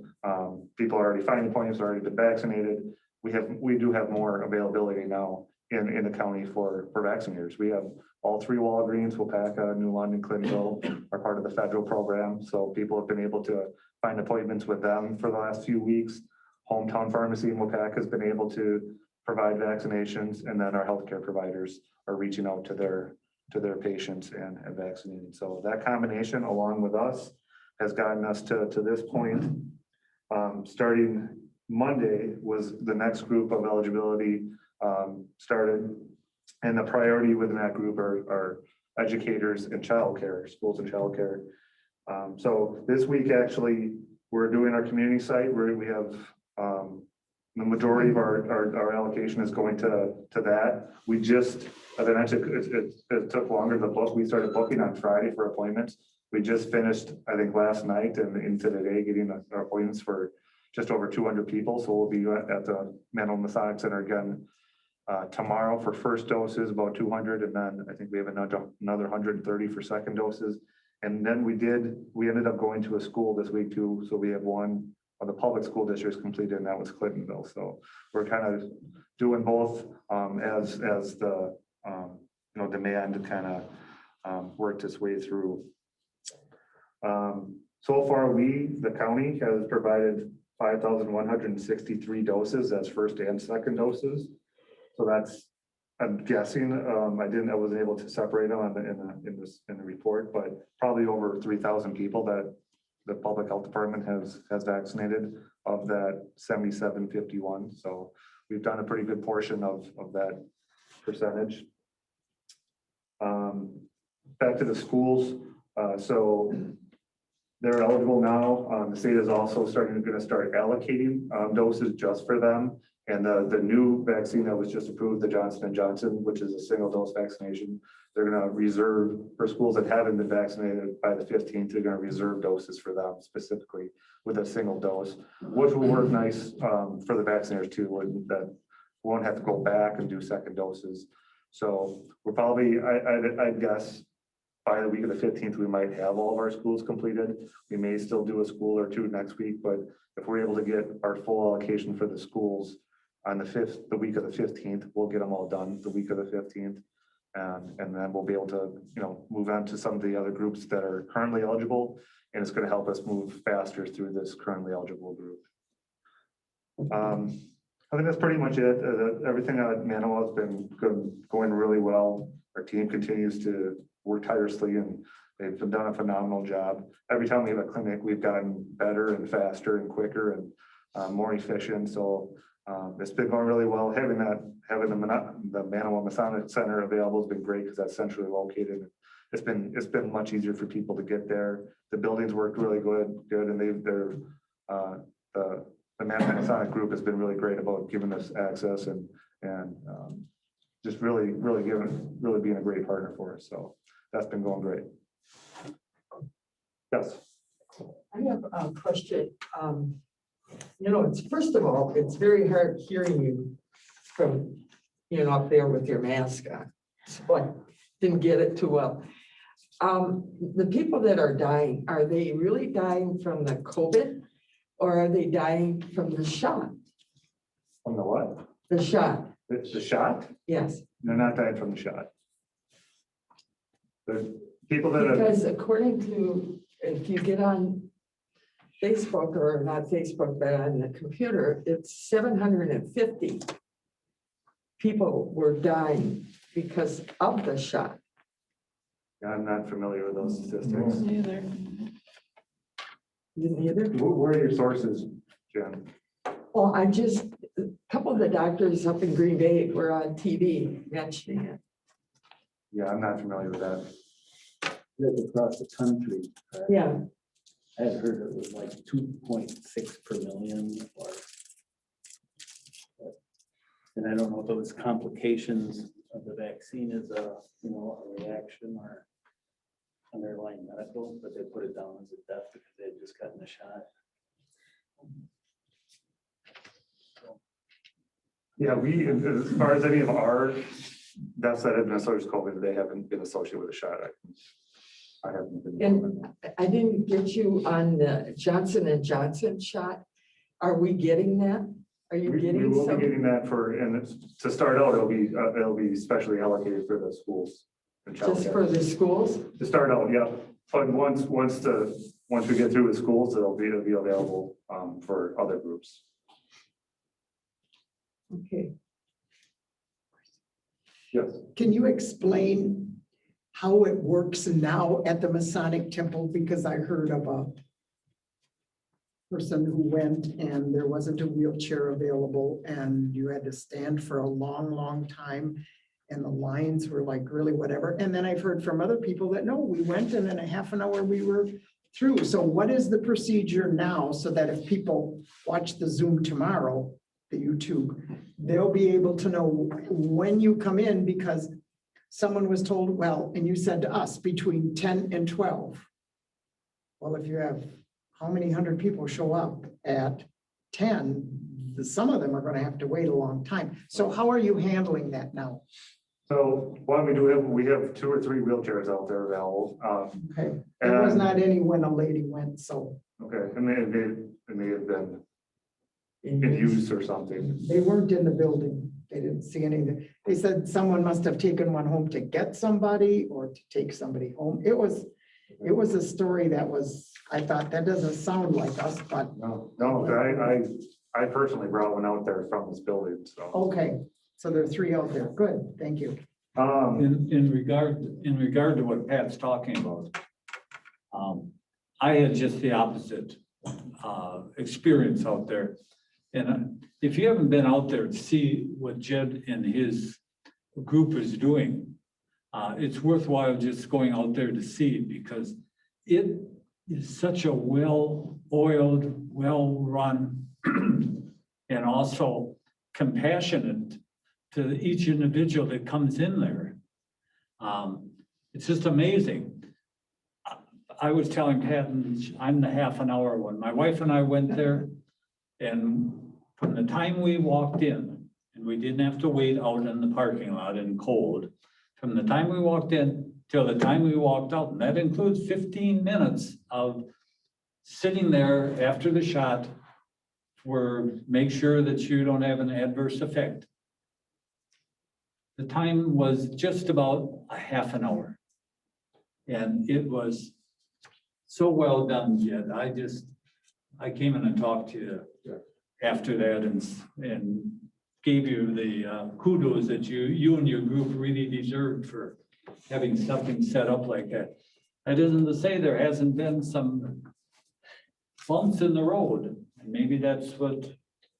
Speaker 11: people are already finding appointments, already been vaccinated. We do have more availability now in the county for vaccinators. We have all 3 Walgreens, Waupaca, New London, Clintonville are part of the federal program. So people have been able to find appointments with them for the last few weeks. Hometown Pharmacy in Waupaca has been able to provide vaccinations, and then our healthcare providers are reaching out to their patients and vaccinating. So that combination, along with us, has gotten us to this point. Starting Monday was the next group of eligibility started, and the priority within that group are educators and childcare, schools and childcare. So this week, actually, we're doing our community site where we have the majority of our allocation is going to that. We just, as I mentioned, it took longer to book. We started booking on Friday for appointments. We just finished, I think, last night and into today getting our appointments for just over 200 people. So we'll be at the Manual Massage Center again tomorrow for first doses, about 200, and then I think we have another 130 for second doses. And then we ended up going to a school this week too. So we have one of the public school districts completed, and that was Clintonville. So we're kind of doing both as the demand kind of worked its way through. So far, the county has provided 5,163 doses as first and second doses. So that's, I'm guessing, I wasn't able to separate them in the report, but probably over 3,000 people that the public health department has vaccinated of that 7,751. So we've done a pretty good portion of that percentage. Back to the schools. So they're eligible now. The state is also going to start allocating doses just for them. And the new vaccine that was just approved, the Johnson & Johnson, which is a single dose vaccination, they're going to reserve for schools that haven't been vaccinated by the 15th. They're going to reserve doses for them specifically with a single dose, which will work nice for the vaccinators too, that won't have to go back and do second doses. So we're probably, I'd guess, by the week of the 15th, we might have all of our schools completed. We may still do a school or two next week, but if we're able to get our full allocation for the schools on the week of the 15th, we'll get them all done the week of the 15th. And then we'll be able to, move on to some of the other groups that are currently eligible. And it's going to help us move faster through this currently eligible group. I think that's pretty much it. Everything at Manawa has been going really well. Our team continues to work tirelessly, and they've done a phenomenal job. Every time we have a clinic, we've gotten better and faster and quicker and more efficient. So it's been going really well. Having the Manawa Masonic Center available has been great because that's centrally located. it's been much easier for people to get there. The buildings worked really good, and the Masonic group has been really great about giving us access and just really being a great partner for us. So that's been going great. Yes.
Speaker 9: I have a question. It's first of all, it's very hard hearing you from, up there with your mask on. So I didn't get it too well. The people that are dying, are they really dying from the COVID or are they dying from the shot?
Speaker 11: From the what?
Speaker 9: The shot,
Speaker 11: The shot?
Speaker 9: yes.
Speaker 11: They're not dying from the shot. The people that are,
Speaker 9: Because according to, if you get on Facebook or not Facebook, but on the computer, it's 750 people were dying because of the shot.
Speaker 11: I'm not familiar with those statistics.
Speaker 4: Neither.
Speaker 9: Didn't either?
Speaker 11: Where are your sources, Jen?
Speaker 9: Well, a couple of the doctors up in Green Bay were on TV mentioning it.
Speaker 11: Yeah, I'm not familiar with that.
Speaker 10: Live across the country.
Speaker 9: Yeah,
Speaker 10: I had heard it was like 2.6 per million or. And I don't know if it was complications of the vaccine as a reaction or underlying medical, but they put it down as a death because they had just gotten the shot.
Speaker 11: Yeah, as far as any of our deaths that have been associated with COVID, they haven't been associated with a shot. I haven't been.
Speaker 9: and I didn't get you on the Johnson & Johnson shot. Are we getting that? Are you
Speaker 11: We
Speaker 9: getting
Speaker 11: will
Speaker 9: some?
Speaker 11: be getting that to start out, it'll be specially allocated for the schools. and
Speaker 9: Just
Speaker 11: childcare.
Speaker 9: for the schools?
Speaker 11: To start out, yeah. But once we get through with schools, it'll be available for other groups.
Speaker 9: Okay.
Speaker 11: Yes.
Speaker 3: Can you explain how it works now at the Masonic Temple? Because I heard of a person who went and there wasn't a wheelchair available and you had to stand for a long, long time. And the lines were like really whatever. And then I've heard from other people that, no, we went and in a half an hour we were through. So what is the procedure now so that if people watch the Zoom tomorrow, the YouTube, they'll be able to know when you come in because someone was told, well, and you said to us between 10 and 12. Well, if you have how many hundred people show up at 10, some of them are going to have to wait a long time. So how are you handling that now?
Speaker 11: So one, we have 2 or 3 wheelchairs out there available.
Speaker 3: Okay, there was not any when a lady went, so.
Speaker 11: Okay, and they may have been in use or something.
Speaker 3: They weren't in the building. They didn't see anything. They said someone must have taken one home to get somebody or to take somebody home. It was a story that was, I thought that doesn't sound like us, but.
Speaker 11: No, I personally brought one out there from this building, so.
Speaker 3: Okay, so there are 3 out there. Good, thank you.
Speaker 2: In regard to what Pat's talking about, I had just the opposite experience out there. And if you haven't been out there to see what Jed and his group is doing, it's worthwhile just going out there to see because it is such a well-oiled, well-run, and also compassionate to each individual that comes in there. It's just amazing. I was telling Pat, I'm the half an hour one. My wife and I went there, and from the time we walked in, and we didn't have to wait out in the parking lot in cold, from the time we walked in till the time we walked out, and that includes 15 minutes of sitting there after the shot for make sure that you don't have an adverse effect. The time was just about a half an hour. And it was so well done, Jed. I came in and talked to you after that and gave you the kudos that you and your group really deserved for having something set up like that. That isn't to say there hasn't been some bumps in the road. And maybe that's what.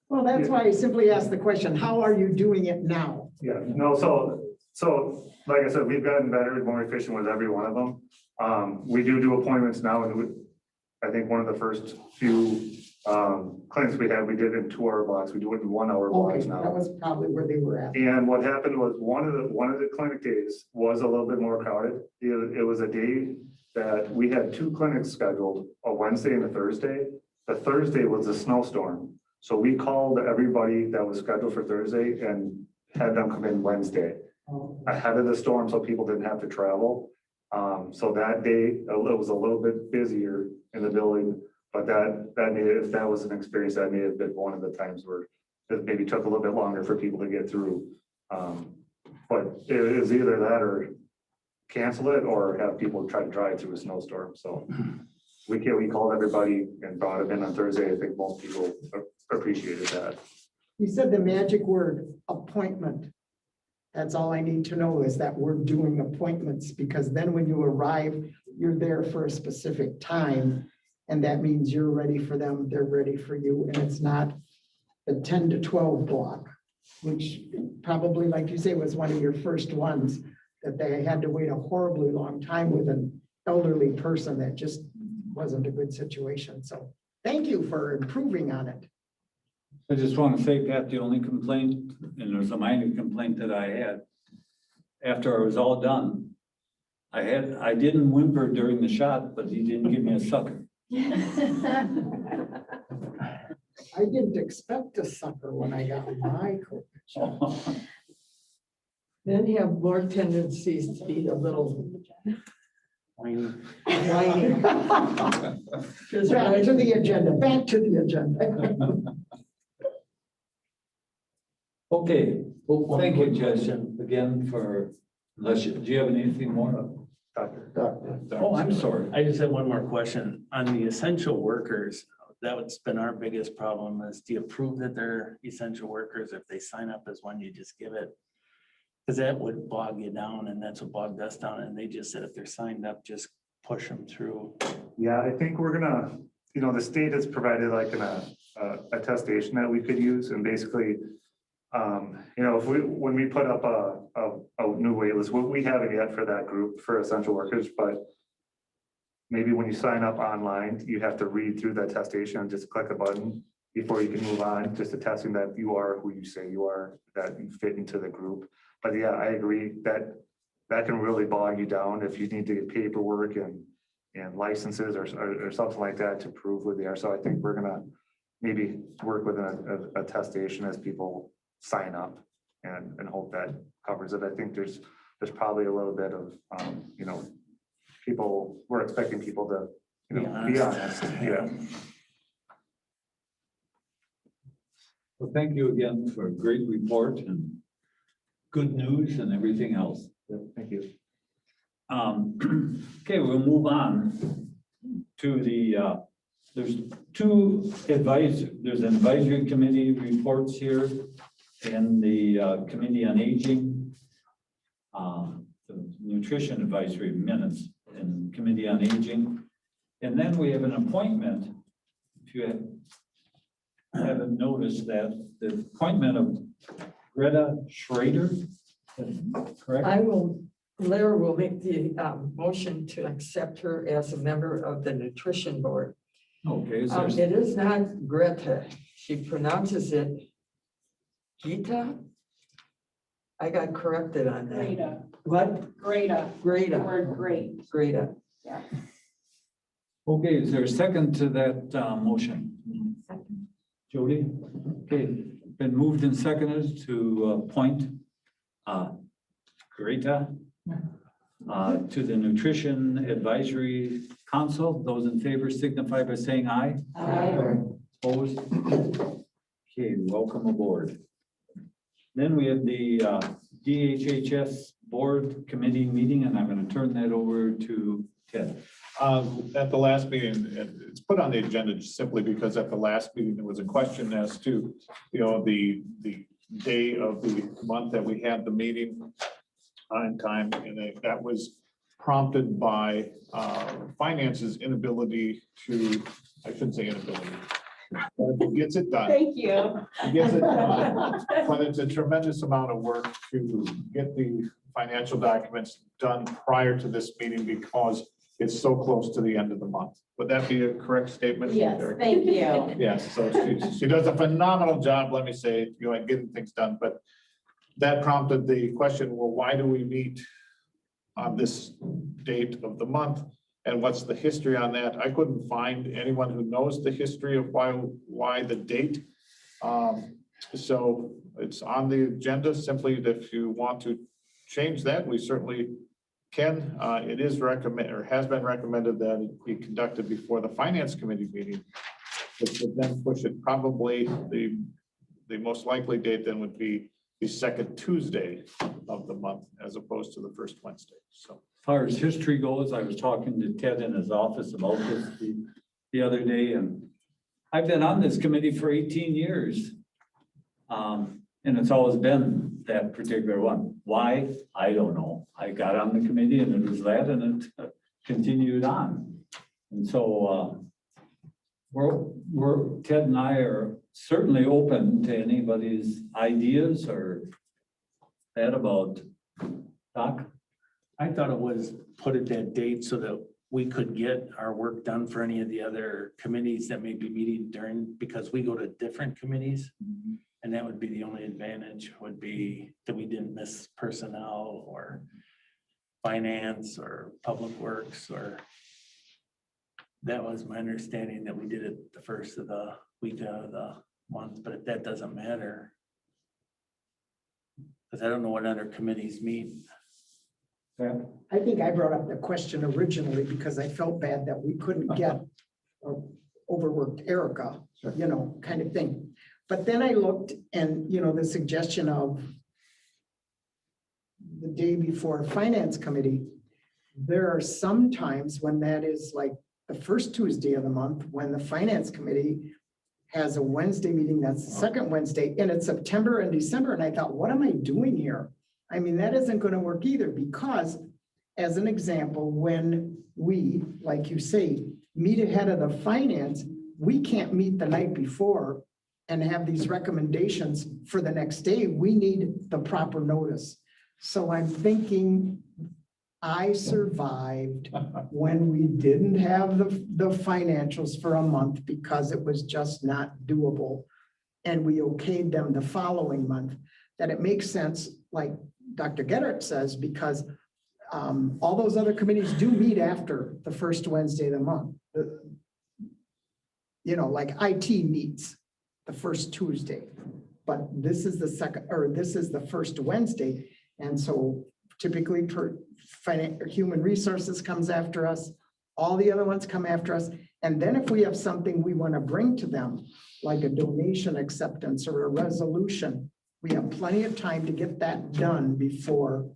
Speaker 3: Well, that's why I simply asked the question, how are you doing it now?
Speaker 11: Yeah, no, so So, like I said, we've gotten better and more efficient with every one of them. We do appointments now, and I think one of the first few clinics we had, we did in 2-hour blocks. We do it in 1-hour
Speaker 3: Okay,
Speaker 11: blocks
Speaker 3: that
Speaker 11: now.
Speaker 3: was probably where they were at.
Speaker 11: And what happened was one of the clinic days was a little bit more crowded. It was a day that we had 2 clinics scheduled, a Wednesday and a Thursday. The Thursday was a snowstorm. So we called everybody that was scheduled for Thursday and had them come in Wednesday ahead of the storm, so people didn't have to travel. So that day, it was a little bit busier in the building, but if that was an experience, that may have been one of the times where it maybe took a little bit longer for people to get through. But it was either that or cancel it or have people try to drive through a snowstorm. So we called everybody and brought them in on Thursday. I think most people appreciated that.
Speaker 3: You said the magic word, appointment. That's all I need to know is that we're doing appointments, because then when you arrive, you're there for a specific time. And that means you're ready for them, they're ready for you, and it's not the 10 to 12 block, which probably, like you say, was one of your first ones, that they had to wait a horribly long time with an elderly person. That just wasn't a good situation. So thank you for improving on it.
Speaker 2: I just want to say, Pat, the only complaint, and it was a minor complaint that I had, after I was all done, I didn't whimper during the shot, but he didn't give me a sucker.
Speaker 3: I didn't expect a sucker when I got my COVID.
Speaker 9: Then you have more tendencies to be a little
Speaker 10: Whiny.
Speaker 9: whiny. Just
Speaker 3: Back
Speaker 9: right-
Speaker 3: to the agenda, back to the agenda.
Speaker 2: Okay,
Speaker 10: Well,
Speaker 2: thank you,
Speaker 10: quick
Speaker 2: Judge,
Speaker 10: question.
Speaker 2: again for, do you have anything more? Oh, I'm sorry.
Speaker 10: I just have one more question. On the essential workers, that's been our biggest problem is, do you prove that they're essential workers? If they sign up as one, you just give it? Because that would bog you down, and that's what bogged us down. And they just said if they're signed up, just push them through.
Speaker 11: Yeah, I think we're gonna, the state has provided like attestation that we could use, and basically, when we put up a new wait list, we haven't yet for that group for essential workers, but maybe when you sign up online, you have to read through the attestation and just click a button before you can move on, just attesting that you are who you say you are, that you fit into the group. But yeah, I agree that can really bog you down if you need to get paperwork and licenses or something like that to prove who they are. So I think we're gonna maybe work with an attestation as people sign up and hope that covers it. I think there's probably a little bit of, people, we're expecting people to, be honest. Yeah.
Speaker 2: Well, thank you again for a great report and good news and everything else.
Speaker 11: Thank you.
Speaker 2: Okay, we'll move on to the, there's there's an advisory committee reports here and the Committee on Aging, the Nutrition Advisory minutes and Committee on Aging. And then we have an appointment, if you haven't noticed that, the appointment of Greta Schrader, correct?
Speaker 9: Blair will make the motion to accept her as a member of the nutrition board.
Speaker 2: Okay, is
Speaker 9: It
Speaker 2: there,
Speaker 9: is not Greta. She pronounces it Gita. I got corrected on that.
Speaker 12: Greta,
Speaker 9: What?
Speaker 12: Greta, the
Speaker 9: Greta.
Speaker 12: word great.
Speaker 9: Greta.
Speaker 2: okay, is there a second to that motion? Jody? Okay, been moved and seconded to appoint Greta to the Nutrition Advisory Council. Those in favor signify by saying aye.
Speaker 12: Aye.
Speaker 2: Opposed? Okay, welcome aboard. Then we have the DHHS Board Committee meeting, and I'm going to turn that over to Ted.
Speaker 1: At the last meeting, and it's put on the agenda just simply because at the last meeting, there was a question as to, the day of the month that we had the meeting on time, and that was prompted by finance's inability to, I shouldn't say inability, He gets it done.
Speaker 6: Thank you.
Speaker 1: He gets it done. But it's a tremendous amount of work to get the financial documents done prior to this meeting because it's so close to the end of the month. Would that be a correct statement?
Speaker 6: Yes, thank you.
Speaker 1: Yes, so she does a phenomenal job, let me say, at getting things done, but that prompted the question, well, why do we meet on this date of the month? And what's the history on that? I couldn't find anyone who knows the history of why the date. So it's on the agenda, simply if you want to change that, we certainly can. It is recommended, or has been recommended, that it be conducted before the Finance Committee meeting, which would then push it, probably the most likely date then would be the second Tuesday of the month as opposed to the first Wednesday. So
Speaker 2: As far as history goes, I was talking to Ted in his office about this the other day, and I've been on this committee for 18 years. And it's always been that particular one. Why? I don't know. I got on the committee and it was that, and it continued on. And so Ted and I are certainly open to anybody's ideas or that about Doc.
Speaker 10: I thought it was put at that date so that we could get our work done for any of the other committees that may be meeting during, because we go to different committees. And that would be the only advantage, would be that we didn't miss personnel or finance or public works, or that was my understanding, that we did it the first of the week of the month, but that doesn't matter. Because I don't know what other committees meet.
Speaker 3: I think I brought up the question originally because I felt bad that we couldn't get overworked Erica, kind of thing. But then I looked and, the suggestion of the day before Finance Committee, there are some times when that is like the first Tuesday of the month, when the Finance Committee has a Wednesday meeting, that's the second Wednesday, and it's September and December. And I thought, what am I doing here? I mean, that isn't going to work either, because as an example, when we, like you say, meet ahead of the finance, we can't meet the night before and have these recommendations for the next day. We need the proper notice. So I'm thinking I survived when we didn't have the financials for a month because it was just not doable. And we okayed them the following month. That it makes sense, like Dr. Geddert says, because all those other committees do meet after the first Wednesday of the month. Like IT meets the first Tuesday, but this is the second, or this is the first Wednesday. And so typically human resources comes after us, all the other ones come after us. And then if we have something we want to bring to them, like a donation acceptance or a resolution, we have plenty of time to get that done before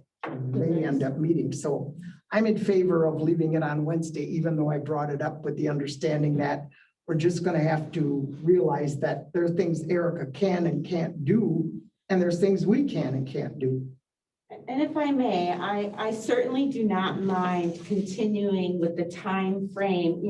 Speaker 3: they end up meeting. So I'm in favor of leaving it on Wednesday, even though I brought it up with the understanding that we're just going to have to realize that there are things Erica can and can't do, and there's things we can and can't do.
Speaker 6: And if I may, I certainly do not mind continuing with the time frame,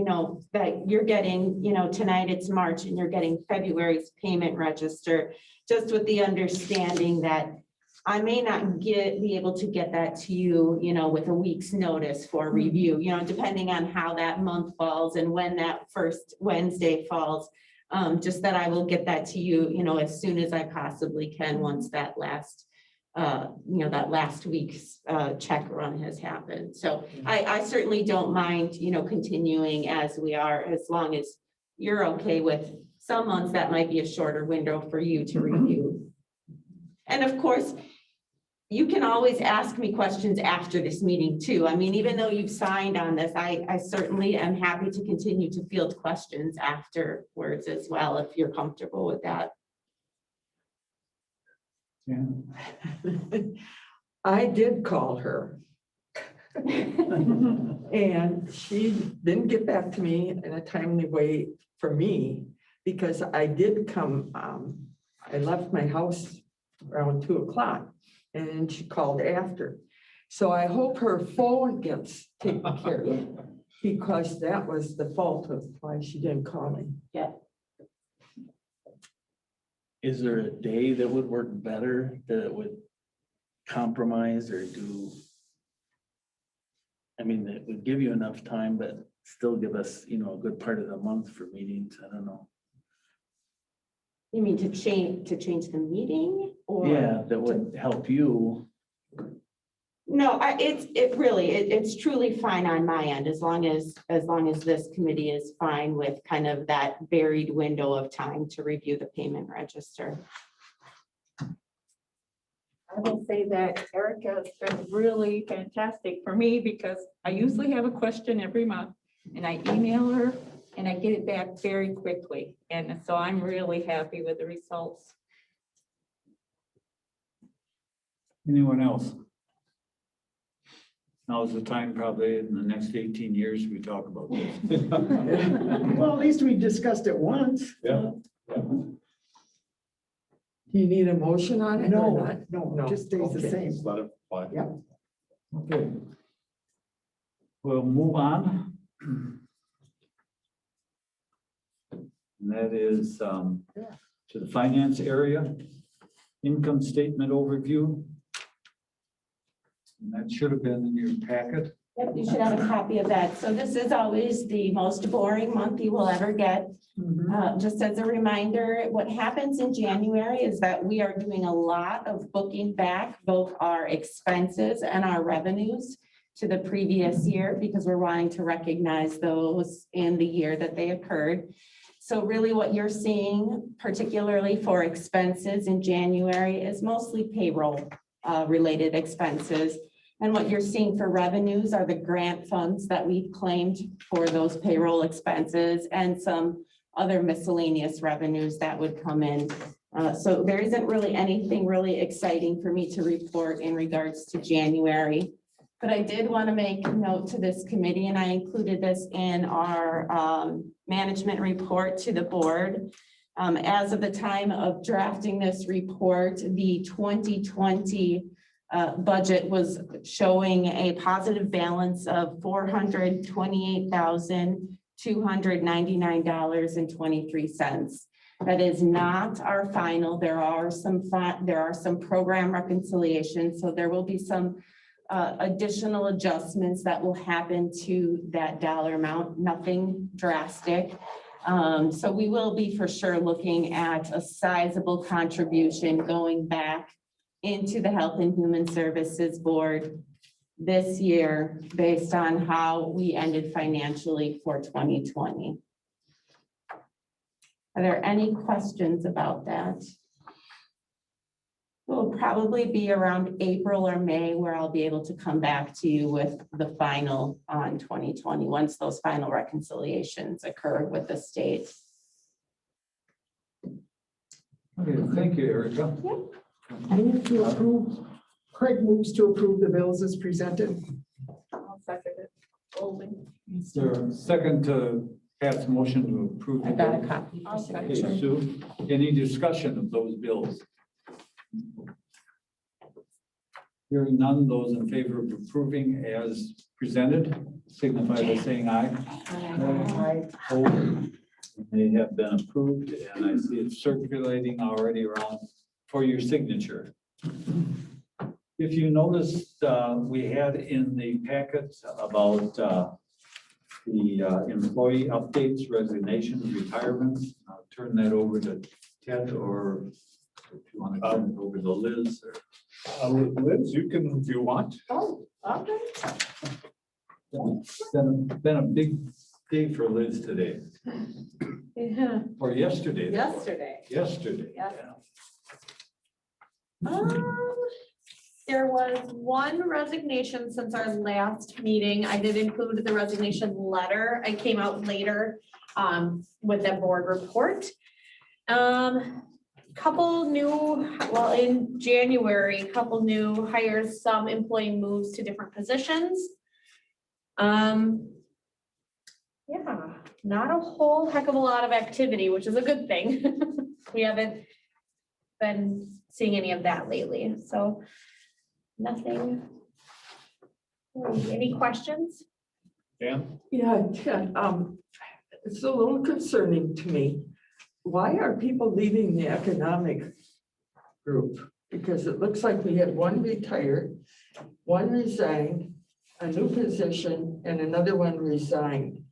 Speaker 6: that you're getting, tonight it's March and you're getting February's payment register, just with the understanding that I may not be able to get that to you, with a week's notice for review, depending on how that month falls and when that first Wednesday falls. Just that I will get that to you, as soon as I possibly can, once that last week's check run has happened. So I certainly don't mind, continuing as we are, as long as you're okay with some months that might be a shorter window for you to review. And of course, you can always ask me questions after this meeting too. I mean, even though you've signed on this, I certainly am happy to continue to field questions afterwards as well, if you're comfortable with that.
Speaker 2: Yeah.
Speaker 9: I did call her. And she didn't get back to me in a timely way for me, because I did come, I left my house around 2 o'clock and she called after. So I hope her phone gets taken care of, because that was the fault of why she didn't call me.
Speaker 6: Yeah.
Speaker 10: Is there a day that would work better, that it would compromise or do? I mean, it would give you enough time, but still give us, a good part of the month for meetings. I don't know.
Speaker 12: You mean to change the meeting or?
Speaker 10: Yeah, that would help you.
Speaker 12: No, it's truly fine on my end, as long as this committee is fine with kind of that varied window of time to review the payment register.
Speaker 6: I will say that Erica has been really fantastic for me because I usually have a question every month and I email her and I get it back very quickly. And so I'm really happy with the results.
Speaker 2: Anyone else? Now's the time, probably in the next 18 years, we talk about this.
Speaker 3: Well, at least we discussed it once.
Speaker 2: Yeah.
Speaker 9: Do you need a motion on it or
Speaker 3: No,
Speaker 9: not?
Speaker 3: no,
Speaker 9: No,
Speaker 3: it just stays the
Speaker 9: okay.
Speaker 3: same.
Speaker 1: Just let it fly.
Speaker 3: Yep.
Speaker 2: Okay. We'll move on. And that is to the finance area, income statement overview. And that should have been in your packet.
Speaker 12: Yep, you should have a copy of that. So this is always the most boring month you will ever get. Just as a reminder, what happens in January is that we are doing a lot of booking back both our expenses and our revenues to the previous year because we're wanting to recognize those in the year that they occurred. So really what you're seeing, particularly for expenses in January, is mostly payroll related expenses. And what you're seeing for revenues are the grant funds that we've claimed for those payroll expenses and some other miscellaneous revenues that would come in. So there isn't really anything really exciting for me to report in regards to January. But I did want to make note to this committee, and I included this in our management report to the board. As of the time of drafting this report, the 2020 budget was showing a positive balance of $428,299.23. That is not our final. There are some program reconciliations, so there will be some additional adjustments that will happen to that dollar amount, nothing drastic. So we will be for sure looking at a sizable contribution going back into the Health and Human Services Board this year based on how we ended financially for 2020. Are there any questions about that? It will probably be around April or May where I'll be able to come back to you with the final on 2020, once those final reconciliations occur with the state.
Speaker 2: Okay, thank you, Erica.
Speaker 12: Yep.
Speaker 3: Move to approve, Craig moves to approve the bills as presented.
Speaker 6: I'll second it. Olden.
Speaker 2: Is there a second to Pat's motion to approve?
Speaker 12: I got a copy for
Speaker 6: Okay,
Speaker 12: signature.
Speaker 2: Okay, Sue, any discussion of those bills? Hearing none, those in favor of approving as presented, signify by saying aye. Opposed? They have been approved, and I see it circulating already around for your signature. If you noticed, we had in the packet about the employee updates, resignations, retirements. I'll turn that over to Ted, or if you want to turn it over to Liz. Or
Speaker 1: Liz, you can, if you want.
Speaker 12: Oh, okay.
Speaker 2: it's been a big day for Liz today,
Speaker 6: Yeah.
Speaker 2: or yesterday.
Speaker 5: Yesterday.
Speaker 2: Yesterday.
Speaker 5: Yes.
Speaker 2: Yeah.
Speaker 4: There was one resignation since our last meeting. I did include the resignation letter. I came out later with the board report. Couple new, well, in January, couple new hires, some employee moves to different positions. Yeah, not a whole heck of a lot of activity, which is a good thing. We haven't been seeing any of that lately, so nothing. Any questions?
Speaker 1: Dan?
Speaker 9: Yeah, Ted, it's a little concerning to me why are people leaving the economic group? Because it looks like we had one retired, one resigned, a new position, and another one resigned.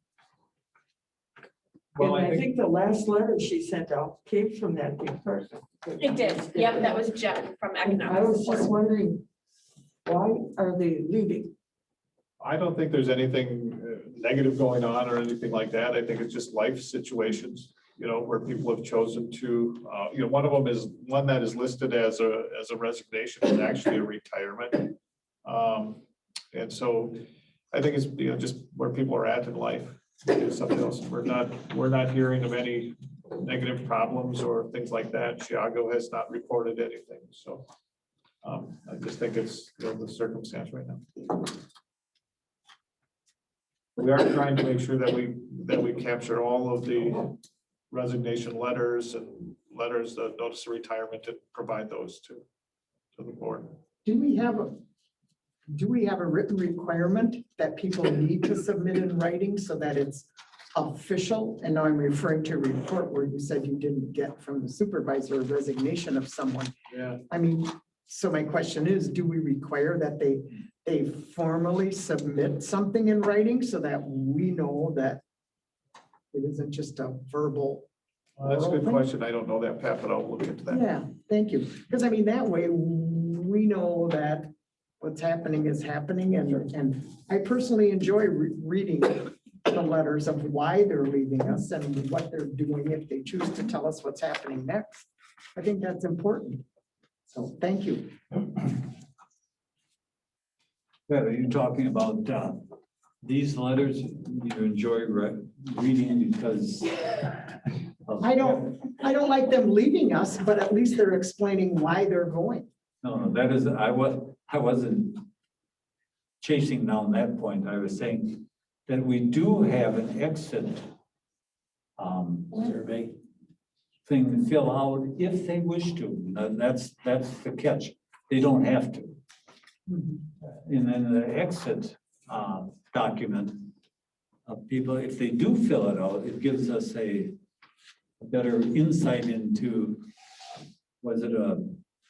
Speaker 1: Well,
Speaker 9: And
Speaker 1: I
Speaker 9: I
Speaker 1: think-
Speaker 9: think the last letter she sent out came from that department.
Speaker 4: It did. Yep, that was Jen from
Speaker 9: I
Speaker 4: Economic
Speaker 9: was just
Speaker 4: Support.
Speaker 9: wondering, why are they leaving?
Speaker 1: I don't think there's anything negative going on or anything like that. I think it's just life situations, where people have chosen to, one of them is one that is listed as a resignation, is actually a retirement. And so I think it's, just where people are at in life. Something else. We're not hearing of any negative problems or things like that. Chiago has not reported anything. So I just think it's the circumstance right now. We are trying to make sure that we capture all of the resignation letters and letters of notice of retirement and provide those to the board.
Speaker 3: Do we have a written requirement that people need to submit in writing so that it's official? And now I'm referring to a report where you said you didn't get from the supervisor a resignation of someone.
Speaker 1: Yeah.
Speaker 3: I mean, so my question is, do we require that they formally submit something in writing so that we know that it isn't just a verbal?
Speaker 1: That's a good
Speaker 3: thing?
Speaker 1: question. I don't know that, Pat, but I'll look into that.
Speaker 3: Yeah, thank you. Because I mean, that way we know that what's happening is happening, and I personally enjoy reading the letters of why they're leaving us and what they're doing if they choose to tell us what's happening next. I think that's important. So thank you.
Speaker 2: Yeah, are you talking about these letters you enjoy reading because?
Speaker 3: I don't like them leaving us, but at least they're explaining why they're going.
Speaker 2: No, that is, I wasn't chasing down that point. I was saying that we do have an exit survey thing to fill out if they wish to. That's the catch. They don't have to. And then the exit document of people, if they do fill it out, it gives us a better insight into, was it a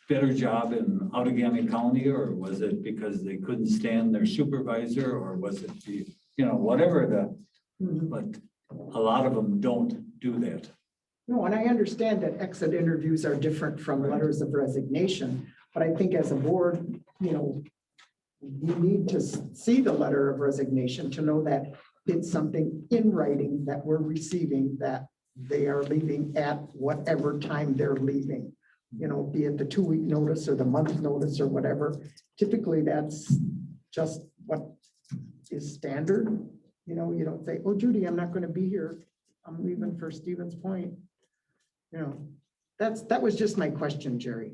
Speaker 2: better job in Outagamie County, or was it because they couldn't stand their supervisor, or was it the, whatever but a lot of them don't do that.
Speaker 3: No, and I understand that exit interviews are different from letters of resignation, but I think as a board, we need to see the letter of resignation to know that it's something in writing that we're receiving, that they are leaving at whatever time they're leaving, be it the 2-week notice or the month notice or whatever. Typically, that's just what is standard. You don't say, oh, Judy, I'm not going to be here. I'm leaving for Stevens Point. That was just my question, Jerry.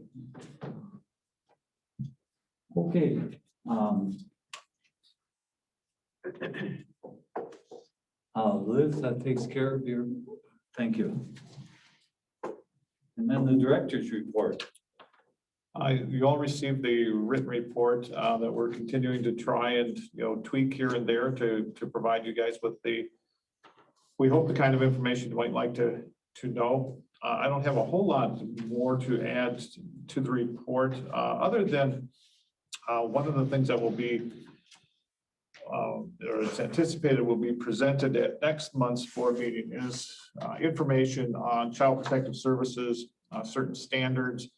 Speaker 2: Okay. Liz, that takes care of your, thank you. And then the director's report.
Speaker 1: You all received the written report that we're continuing to try and, tweak here and there to provide you guys with we hope the kind of information you might like to know. I don't have a whole lot more to add to the report, other than one of the things that will be, or it's anticipated will be presented at next month's board meeting is information on child protective services, certain standards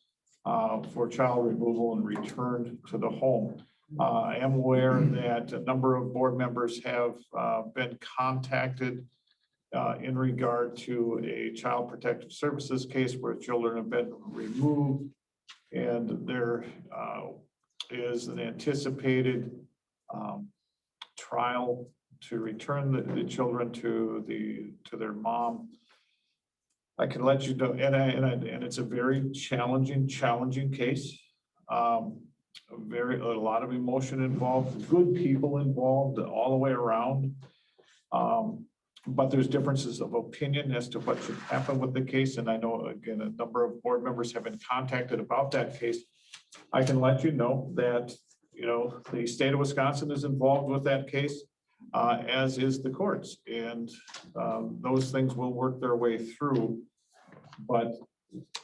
Speaker 1: for child removal and return to the home. I am aware that a number of board members have been contacted in regard to a child protective services case where children have been removed, and there is an anticipated trial to return the children to their mom. I can let you know, and it's a very challenging case. A lot of emotion involved, good people involved all the way around. But there's differences of opinion as to what should happen with the case. And I know, again, a number of board members have been contacted about that case. I can let you know that, the state of Wisconsin is involved with that case, as is the courts. And those things will work their way through. but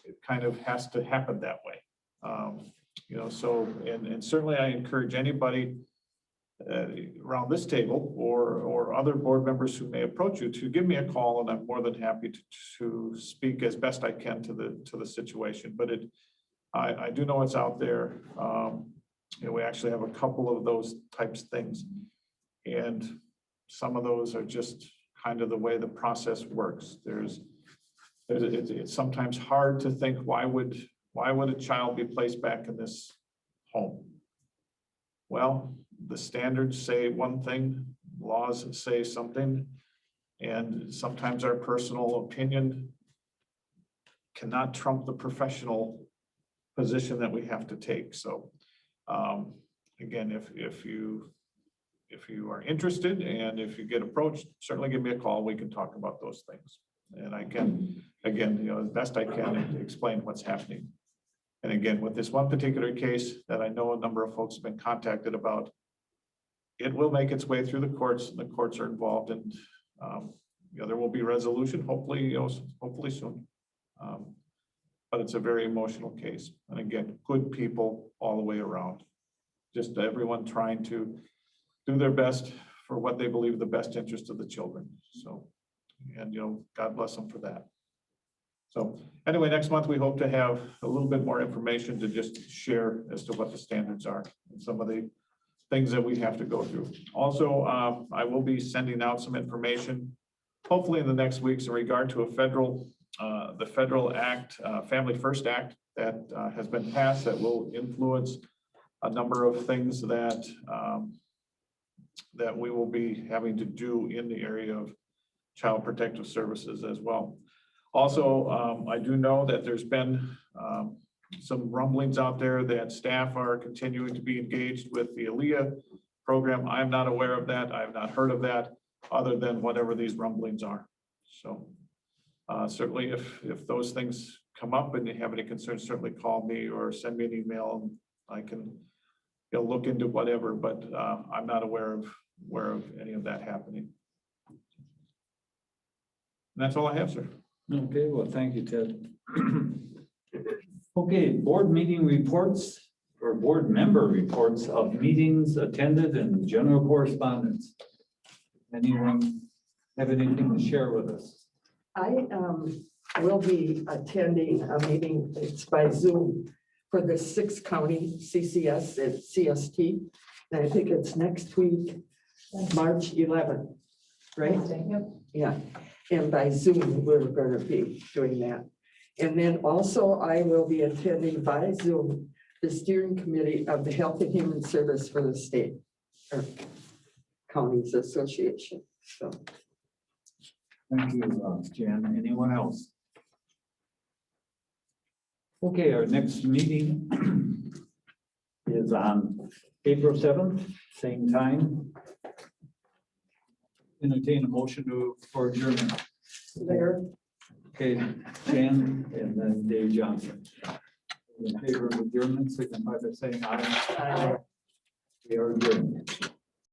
Speaker 1: it kind of has to happen that way. You know, so, and certainly I encourage anybody around this table or other board members who may approach you to give me a call, and I'm more than happy to speak as best I can to the situation. But I do know it's out there. You know, we actually have a couple of those types of things, and some of those are just kind of the way the process works. It's sometimes hard to think, why would a child be placed back in this home? Well, the standards say one thing, laws say something, and sometimes our personal opinion cannot trump the professional position that we have to take. So again, if you are interested and if you get approached, certainly give me a call. We can talk about those things. And I can, again, you know, as best I can explain what's happening. And again, with this one particular case that I know a number of folks have been contacted about, it will make its way through the courts, and the courts are involved, and you know, there will be resolution, hopefully, you know, hopefully soon. But it's a very emotional case. And again, good people all the way around. Just everyone trying to do their best for what they believe the best interest of the children. So, and you know, God bless them for that. So anyway, next month, we hope to have a little bit more information to just share as to what the standards are and some of the things that we have to go through. Also, I will be sending out some information, hopefully in the next weeks, in regard to a federal, the federal act, Family First Act that has been passed that will influence a number of things that that we will be having to do in the area of child protective services as well. Also, I do know that there's been some rumblings out there that staff are continuing to be engaged with the ALEA program. I'm not aware of that. I have not heard of that, other than whatever these rumblings are. So certainly if those things come up and you have any concerns, certainly call me or send me an email, and I can, you know, look into whatever, but I'm not aware of any of that happening. And that's all I have, sir.
Speaker 2: Okay, well, thank you, Ted. Okay, board meeting reports or board member reports of meetings attended and general correspondence. Anyone have anything to share with us?
Speaker 9: I will be attending a meeting, it's by Zoom, for the 6 county CCS and CST. And I think it's next week, March 11th, right? Yeah, and by Zoom, we're going to be doing that. And then also I will be attending by Zoom the steering committee of the Health and Human Service for the state or counties association. So.
Speaker 2: Thank you, Jan. Anyone else? Okay, our next meeting is on April 7th, same time. Entertain a motion for adjournment.
Speaker 9: There.
Speaker 2: Okay, Jan and then Dave Johnson. In favor of adjournment, signify by saying aye.
Speaker 9: Aye.
Speaker 2: We are adjourned.